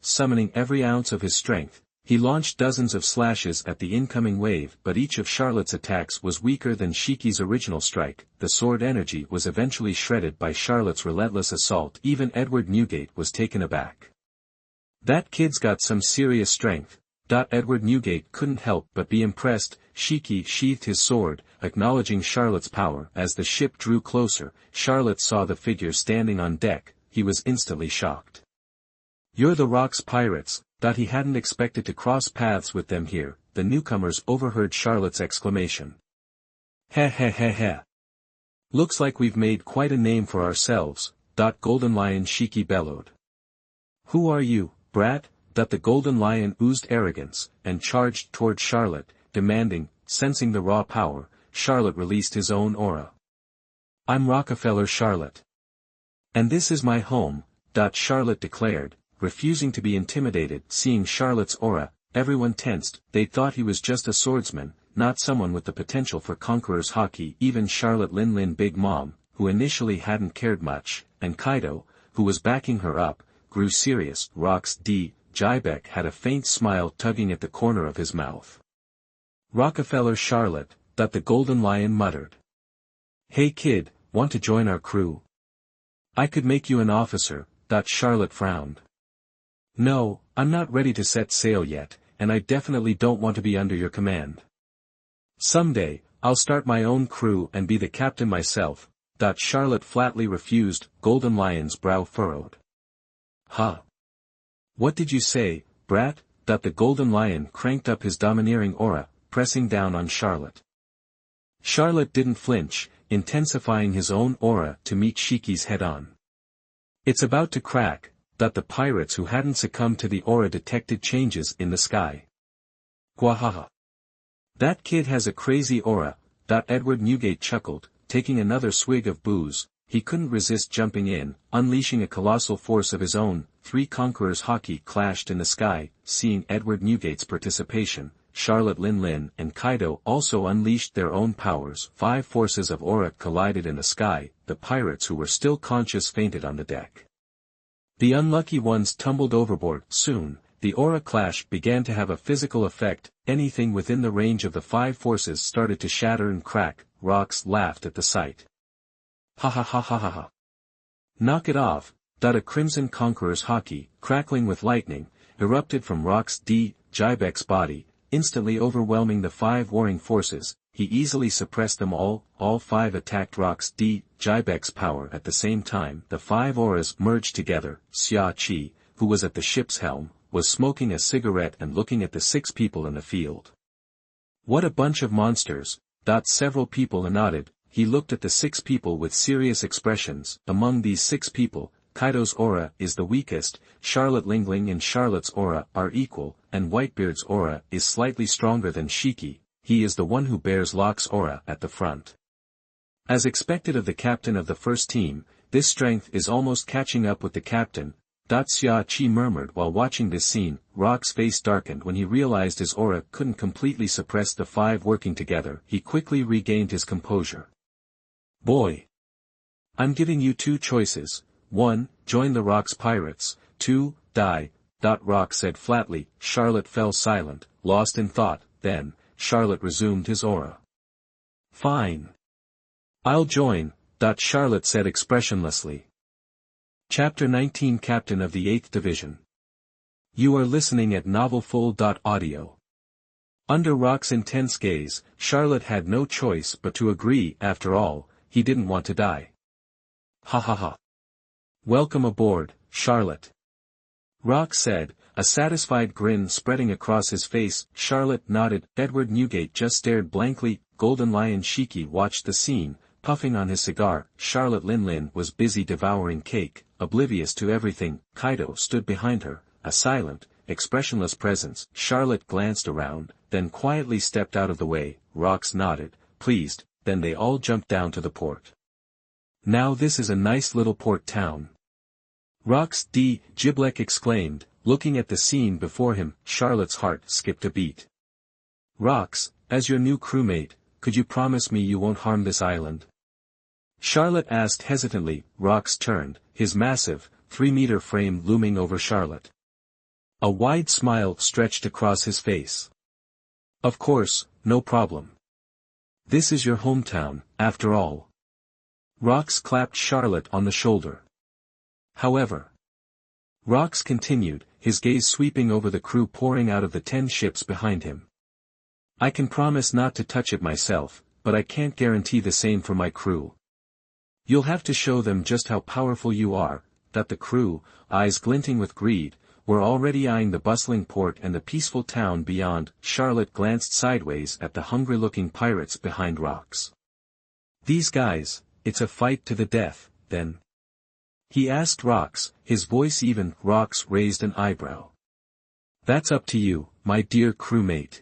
Summoning every ounce of his strength, he launched dozens of slashes at the incoming wave, but each of Charlotte's attacks was weaker than Shiki's original strike. The sword energy was eventually shredded by Charlotte's relentless assault. Even Edward Newgate was taken aback. That kid's got some serious strength. Edward Newgate couldn't help but be impressed. Shiki sheathed his sword, acknowledging Charlotte's power. As the ship drew closer, Charlotte saw the figure standing on deck. He was instantly shocked. You're the Rock's pirates. He hadn't expected to cross paths with them here. The newcomers overheard Charlotte's exclamation. Heh heh heh heh. Looks like we've made quite a name for ourselves. Golden Lion Shiki bellowed. Who are you, brat? The Golden Lion oozed arrogance, and charged toward Charlotte, demanding. Sensing the raw power, Charlotte released his own aura. I'm Rockefeller Charlotte. And this is my home. Charlotte declared, refusing to be intimidated. Seeing Charlotte's aura, everyone tensed. They thought he was just a swordsman, not someone with the potential for conqueror's hockey. Even Charlotte Lin Big Mom, who initially hadn't cared much, and Kaido, who was backing her up, grew serious. Rock's D. Jaibeck had a faint smile tugging at the corner of his mouth. Rockefeller Charlotte, the Golden Lion muttered. Hey kid, want to join our crew? I could make you an officer. Charlotte frowned. No, I'm not ready to set sail yet, and I definitely don't want to be under your command. Someday, I'll start my own crew and be the captain myself. Charlotte flatly refused. Golden Lion's brow furrowed. Huh? What did you say, brat? The Golden Lion cranked up his domineering aura, pressing down on Charlotte. Charlotte didn't flinch, intensifying his own aura to meet Shiki's head-on. It's about to crack. The pirates who hadn't succumbed to the aura detected changes in the sky. Gwahaha. That kid has a crazy aura. Edward Newgate chuckled, taking another swig of booze. He couldn't resist jumping in, unleashing a colossal force of his own. 3 conquerors' hockey clashed in the sky. Seeing Edward Newgate's participation, Charlotte Lin and Kaido also unleashed their own powers. 5 forces of aura collided in the sky. The pirates who were still conscious fainted on the deck. The unlucky ones tumbled overboard. Soon, the aura clash began to have a physical effect. Anything within the range of the 5 forces started to shatter and crack. Rocks laughed at the sight. Ha ha ha ha ha ha. Knock it off. A crimson conqueror's hockey, crackling with lightning, erupted from Rock's D. Jaibeck's body, instantly overwhelming the 5 warring forces. He easily suppressed them all. All 5 attacked Rock's D. Jaibeck's power at the same time. The 5 auras merged together. Xia Qi, who was at the ship's helm, was smoking a cigarette and looking at the 6 people in the field. What a bunch of monsters. Several people nodded. He looked at the 6 people with serious expressions. Among these 6 people, Kaido's aura is the weakest. Charlotte Lingling and Charlotte's aura are equal, and Whitebeard's aura is slightly stronger than Shiki. He is the one who bears Locke's aura at the front. As expected of the captain of the first team, this strength is almost catching up with the captain. Xia Qi murmured while watching this scene. Rock's face darkened when he realized his aura couldn't completely suppress the 5 working together. He quickly regained his composure. Boy! I'm giving you 2 choices. 1, join the Rock's pirates. 2, die. Rock said flatly. Charlotte fell silent, lost in thought. Then, Charlotte resumed his aura. Fine. I'll join. Charlotte said expressionlessly. Chapter 19 Captain of the 8th Division. You are listening at novelfull.audio. Under Rock's intense gaze, Charlotte had no choice but to agree. After all, he didn't want to die. Ha ha ha. Welcome aboard, Charlotte. Rox said, a satisfied grin spreading across his face. Charlotte nodded. Edward Newgate just stared blankly. Golden Lion Shiki watched the scene, puffing on his cigar. Charlotte Lin was busy devouring cake, oblivious to everything. Kaido stood behind her, a silent, expressionless presence. Charlotte glanced around, then quietly stepped out of the way. Rox nodded, pleased, then they all jumped down to the port. Now this is a nice little port town. Rox D. Giblek exclaimed, looking at the scene before him. Charlotte's heart skipped a beat. Rox, as your new crewmate, could you promise me you won't harm this island? Charlotte asked hesitantly. Rox turned, his massive, 3-meter frame looming over Charlotte. A wide smile stretched across his face. Of course, no problem. This is your hometown, after all. Rox clapped Charlotte on the shoulder. However, Rox continued, his gaze sweeping over the crew pouring out of the 10 ships behind him. I can promise not to touch it myself, but I can't guarantee the same for my crew. You'll have to show them just how powerful you are. That the crew, eyes glinting with greed, were already eyeing the bustling port and the peaceful town beyond. Charlotte glanced sideways at the hungry-looking pirates behind Rox. These guys, it's a fight to the death, then? He asked Rox, his voice even. Rox raised an eyebrow. That's up to you, my dear crewmate.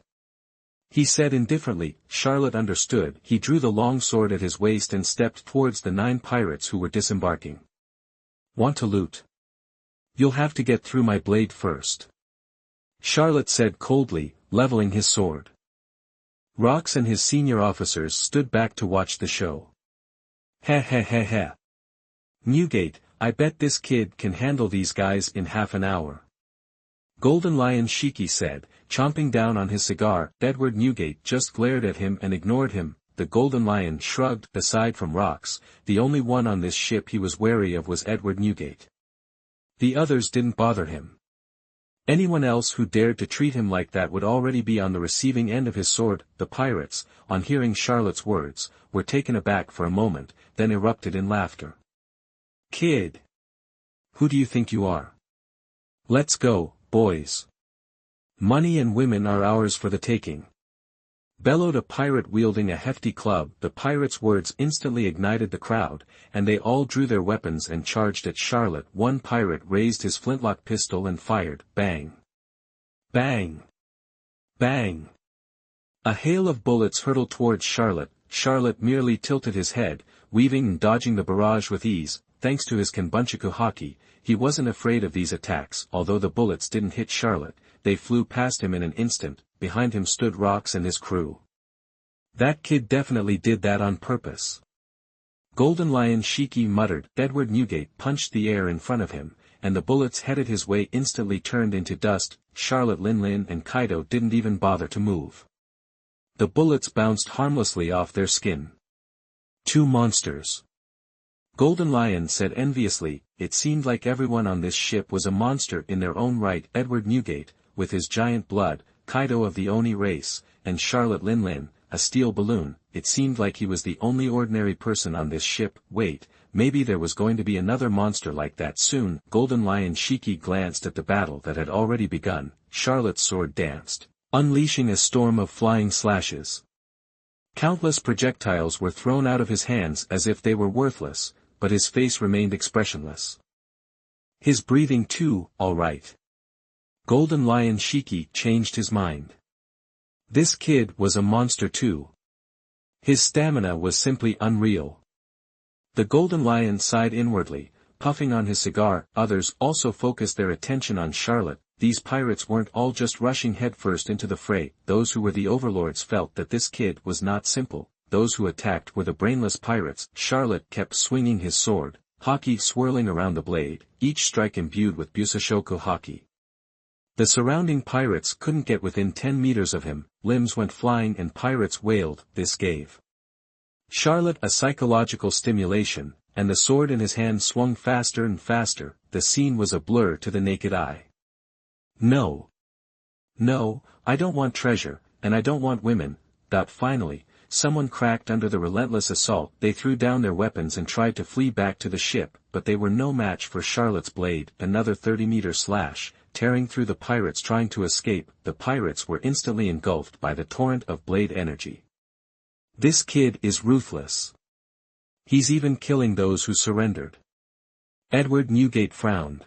He said indifferently. Charlotte understood. He drew the long sword at his waist and stepped towards the 9 pirates who were disembarking. Want to loot? You'll have to get through my blade first. Charlotte said coldly, leveling his sword. Rox and his senior officers stood back to watch the show. Heh heh heh heh. Newgate, I bet this kid can handle these guys in half an hour. Golden Lion Shiki said, chomping down on his cigar. Edward Newgate just glared at him and ignored him. The Golden Lion shrugged. Aside from Rox, the only one on this ship he was wary of was Edward Newgate. The others didn't bother him. Anyone else who dared to treat him like that would already be on the receiving end of his sword. The pirates, on hearing Charlotte's words, were taken aback for a moment, then erupted in laughter. Kid! Who do you think you are? Let's go, boys. Money and women are ours for the taking. Bellowed a pirate wielding a hefty club. The pirate's words instantly ignited the crowd, and they all drew their weapons and charged at Charlotte. One pirate raised his flintlock pistol and fired. Bang! Bang! Bang! A hail of bullets hurtled towards Charlotte. Charlotte merely tilted his head, weaving and dodging the barrage with ease. Thanks to his Kanbunchaku haki, he wasn't afraid of these attacks. Although the bullets didn't hit Charlotte, they flew past him in an instant. Behind him stood Rox and his crew. That kid definitely did that on purpose. Golden Lion Shiki muttered. Edward Newgate punched the air in front of him, and the bullets headed his way instantly turned into dust. Charlotte Lin and Kaido didn't even bother to move. The bullets bounced harmlessly off their skin. 2 monsters. Golden Lion said enviously. It seemed like everyone on this ship was a monster in their own right. Edward Newgate, with his giant blood, Kaido of the Oni race, and Charlotte Lin, a steel balloon. It seemed like he was the only ordinary person on this ship. Wait, maybe there was going to be another monster like that soon. Golden Lion Shiki glanced at the battle that had already begun. Charlotte's sword danced, unleashing a storm of flying slashes. Countless projectiles were thrown out of his hands as if they were worthless, but his face remained expressionless. His breathing too, all right. Golden Lion Shiki changed his mind. This kid was a monster too. His stamina was simply unreal. The Golden Lion sighed inwardly, puffing on his cigar. Others also focused their attention on Charlotte. These pirates weren't all just rushing headfirst into the fray. Those who were the overlords felt that this kid was not simple. Those who attacked were the brainless pirates. Charlotte kept swinging his sword, haki swirling around the blade, each strike imbued with Busashoku haki. The surrounding pirates couldn't get within 10 meters of him. Limbs went flying and pirates wailed. This gave Charlotte a psychological stimulation, and the sword in his hand swung faster and faster. The scene was a blur to the naked eye. No. No, I don't want treasure, and I don't want women. Finally, someone cracked under the relentless assault. They threw down their weapons and tried to flee back to the ship, but they were no match for Charlotte's blade. Another 30-meter slash, tearing through the pirates trying to escape. The pirates were instantly engulfed by the torrent of blade energy. This kid is ruthless. He's even killing those who surrendered. Edward Newgate frowned.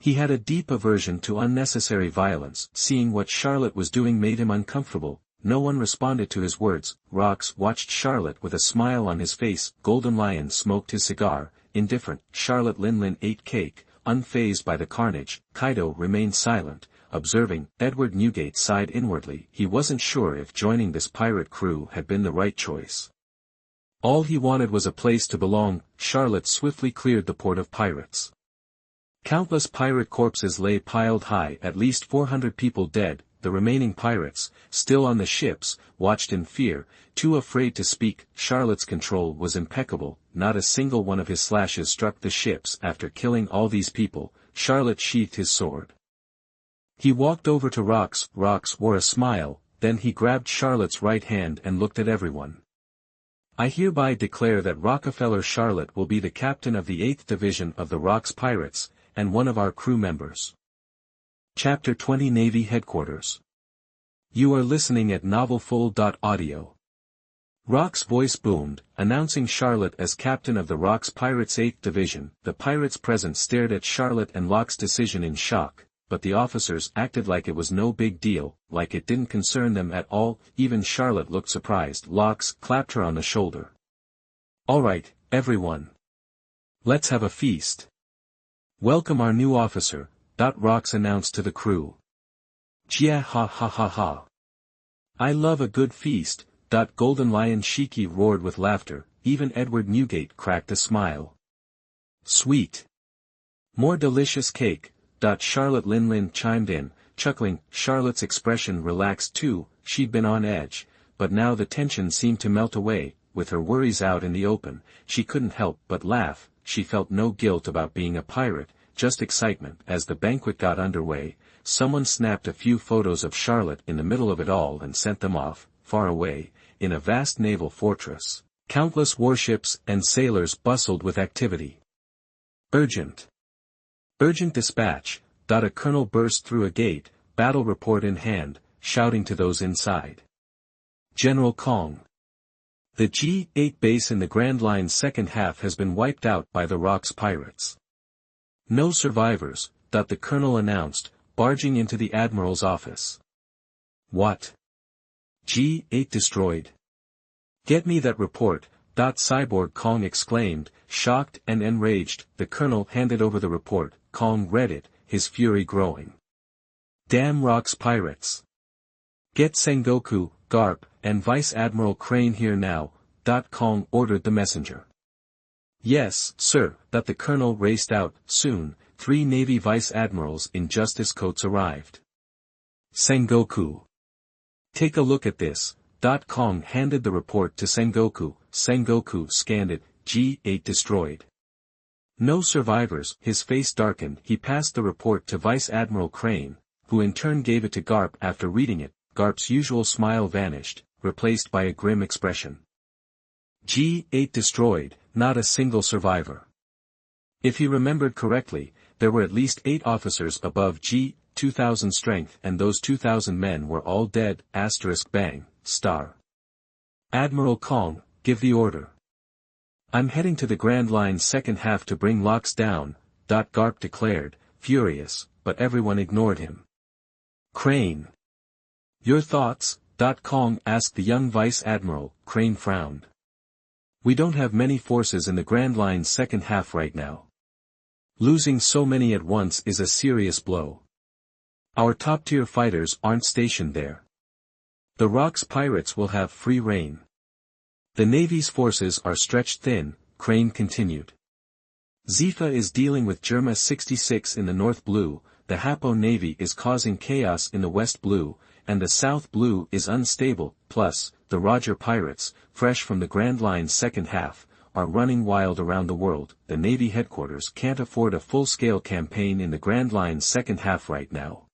He had a deep aversion to unnecessary violence. Seeing what Charlotte was doing made him uncomfortable. No one responded to his words. Rox watched Charlotte with a smile on his face. Golden Lion smoked his cigar, indifferent. Charlotte Linlin ate cake, unfazed by the carnage. Kaido remained silent, observing. Edward Newgate sighed inwardly. He wasn't sure if joining this pirate crew had been the right choice. All he wanted was a place to belong. Charlotte swiftly cleared the port of pirates. Countless pirate corpses lay piled high, at least 400 people dead. The remaining pirates, still on the ships, watched in fear, too afraid to speak. Charlotte's control was impeccable. Not a single one of his slashes struck the ships. After killing all these people, Charlotte sheathed his sword. He walked over to Rox. Rox wore a smile, then he grabbed Charlotte's right hand and looked at everyone. I hereby declare that Rockefeller Charlotte will be the captain of the 8th Division of the Rox Pirates, and one of our crew members. Chapter 20 Navy Headquarters. You are listening at novelfull.audio. Rock's voice boomed, announcing Charlotte as captain of the Rox Pirates 8th Division. The pirates present stared at Charlotte and Locke's decision in shock, but the officers acted like it was no big deal, like it didn't concern them at all. Even Charlotte looked surprised. Locke clapped her on the shoulder. All right, everyone. Let's have a feast. Welcome our new officer, Rox announced to the crew. Jia ha ha ha ha. I love a good feast, Golden Lion Shiki roared with laughter. Even Edward Newgate cracked a smile. Sweet. More delicious cake, Charlotte Linlin chimed in, chuckling. Charlotte's expression relaxed too. She'd been on edge, but now the tension seemed to melt away. With her worries out in the open, she couldn't help but laugh. She felt no guilt about being a pirate, just excitement. As the banquet got underway, someone snapped a few photos of Charlotte in the middle of it all and sent them off. Far away, in a vast naval fortress, countless warships and sailors bustled with activity. Urgent. Urgent dispatch. A colonel burst through a gate, battle report in hand, shouting to those inside. General Kong. The G8 base in the Grand Line's second half has been wiped out by the Rox pirates. No survivors, the colonel announced, barging into the admiral's office. What? G8 destroyed? Get me that report, Cyborg Kong exclaimed, shocked and enraged. The colonel handed over the report. Kong read it, his fury growing. Damn Rox pirates. Get Sengoku, Garp, and Vice Admiral Crane here now, Kong ordered the messenger. Yes, sir, the colonel raced out. Soon, 3 Navy Vice Admirals in justice coats arrived. Sengoku. Take a look at this, Kong handed the report to Sengoku. Sengoku scanned it. G8 destroyed. No survivors. His face darkened. He passed the report to Vice Admiral Crane, who in turn gave it to Garp. After reading it, Garp's usual smile vanished, replaced by a grim expression. G8 destroyed, not a single survivor. If he remembered correctly, there were at least 8 officers above G2000 strength, and those 2,000 men were all dead. Bang, star. Admiral Kong, give the order. I'm heading to the Grand Line's second half to bring Locks down, Garp declared, furious, but everyone ignored him. Crane. Your thoughts, Kong asked the young Vice Admiral. Crane frowned. We don't have many forces in the Grand Line's second half right now. Losing so many at once is a serious blow. Our top-tier fighters aren't stationed there. The Rox pirates will have free reign. The Navy's forces are stretched thin, Crane continued. Zifa is dealing with Germa 66 in the North Blue, the Hapo Navy is causing chaos in the West Blue, and the South Blue is unstable. Plus, the Roger pirates, fresh from the Grand Line's second half, are running wild around the world. The Navy headquarters can't afford a full-scale campaign in the Grand Line's second half right now.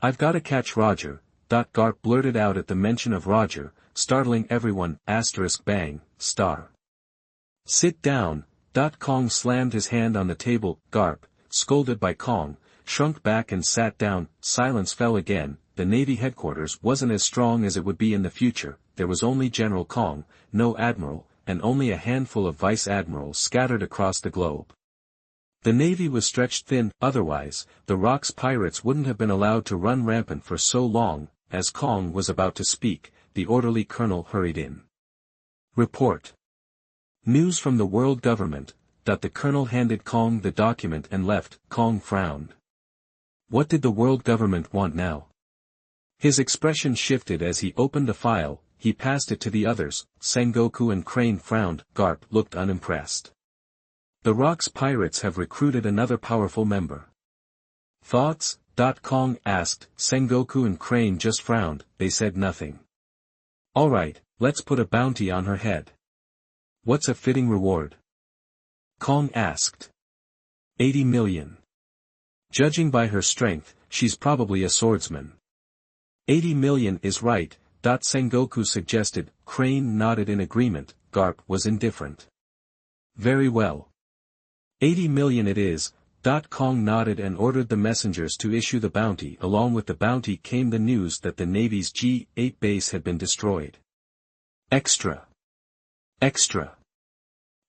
I've gotta catch Roger, Garp blurted out at the mention of Roger. startling everyone, bang, star. Sit down. Kong slammed his hand on the table, scolded by Kong, shrunk back and sat down, silence fell again. The Navy headquarters wasn't as strong as it would be in the future, there was only General Kong, no admiral, and only a handful of vice admirals scattered across the globe. The Navy was stretched thin, otherwise, the Rock's pirates wouldn't have been allowed to run rampant for so long. As Kong was about to speak, the orderly colonel hurried in. Report. News from the world government. The colonel handed Kong the document and left. Kong frowned. What did the world government want now? His expression shifted as he opened the file. He passed it to the others. Sengoku and Crane frowned. Garp looked unimpressed. The Rock's pirates have recruited another powerful member. Thoughts? Kong asked. Sengoku and Crane just frowned, they said nothing. Alright, let's put a bounty on her head. What's a fitting reward? Kong asked. 80 million. Judging by her strength, she's probably a swordsman. 80 million is right, Sengoku suggested. Crane nodded in agreement. Garp was indifferent. Very well. 80 million it is. Kong nodded and ordered the messengers to issue the bounty. Along with the bounty came the news that the Navy's G8 base had been destroyed. Extra. Extra.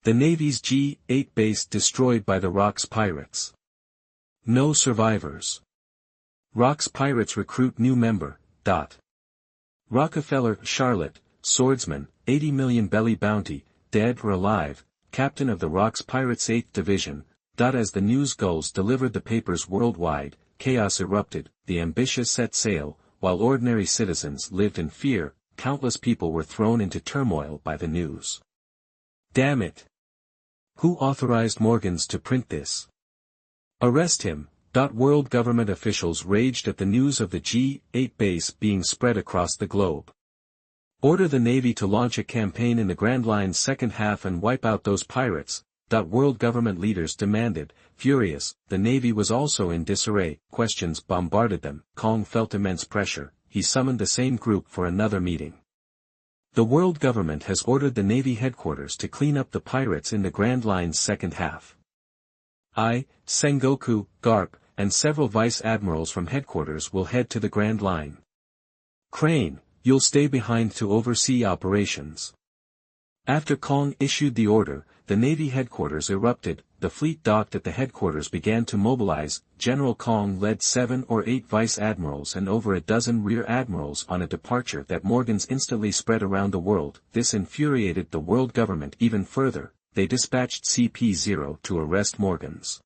The Navy's G8 base destroyed by the Rock's pirates. No survivors. Rock's pirates recruit new member. Rockefeller, Charlotte, swordsman, 80 million belly bounty, dead or alive, captain of the Rock's Pirates 8th Division. As the news gulls delivered the papers worldwide, chaos erupted, the ambitious set sail, while ordinary citizens lived in fear, countless people were thrown into turmoil by the news. Damn it! Who authorized Morgans to print this? Arrest him! World government officials raged at the news of the G8 base being spread across the globe. Order the Navy to launch a campaign in the Grand Line's second half and wipe out those pirates. World government leaders demanded, furious. The Navy was also in disarray, questions bombarded them. Kong felt immense pressure, he summoned the same group for another meeting. The world government has ordered the Navy headquarters to clean up the pirates in the Grand Line's second half. Sengoku, Garp, and several vice admirals from headquarters will head to the Grand Line. Crane, you'll stay behind to oversee operations. After Kong issued the order, the Navy headquarters erupted, the fleet docked at the headquarters began to mobilize. General Kong led 7 or 8 vice admirals and over a dozen rear admirals on a departure that Morgans instantly spread around the world. This infuriated the world government even further. They dispatched CP0 to arrest Morgans.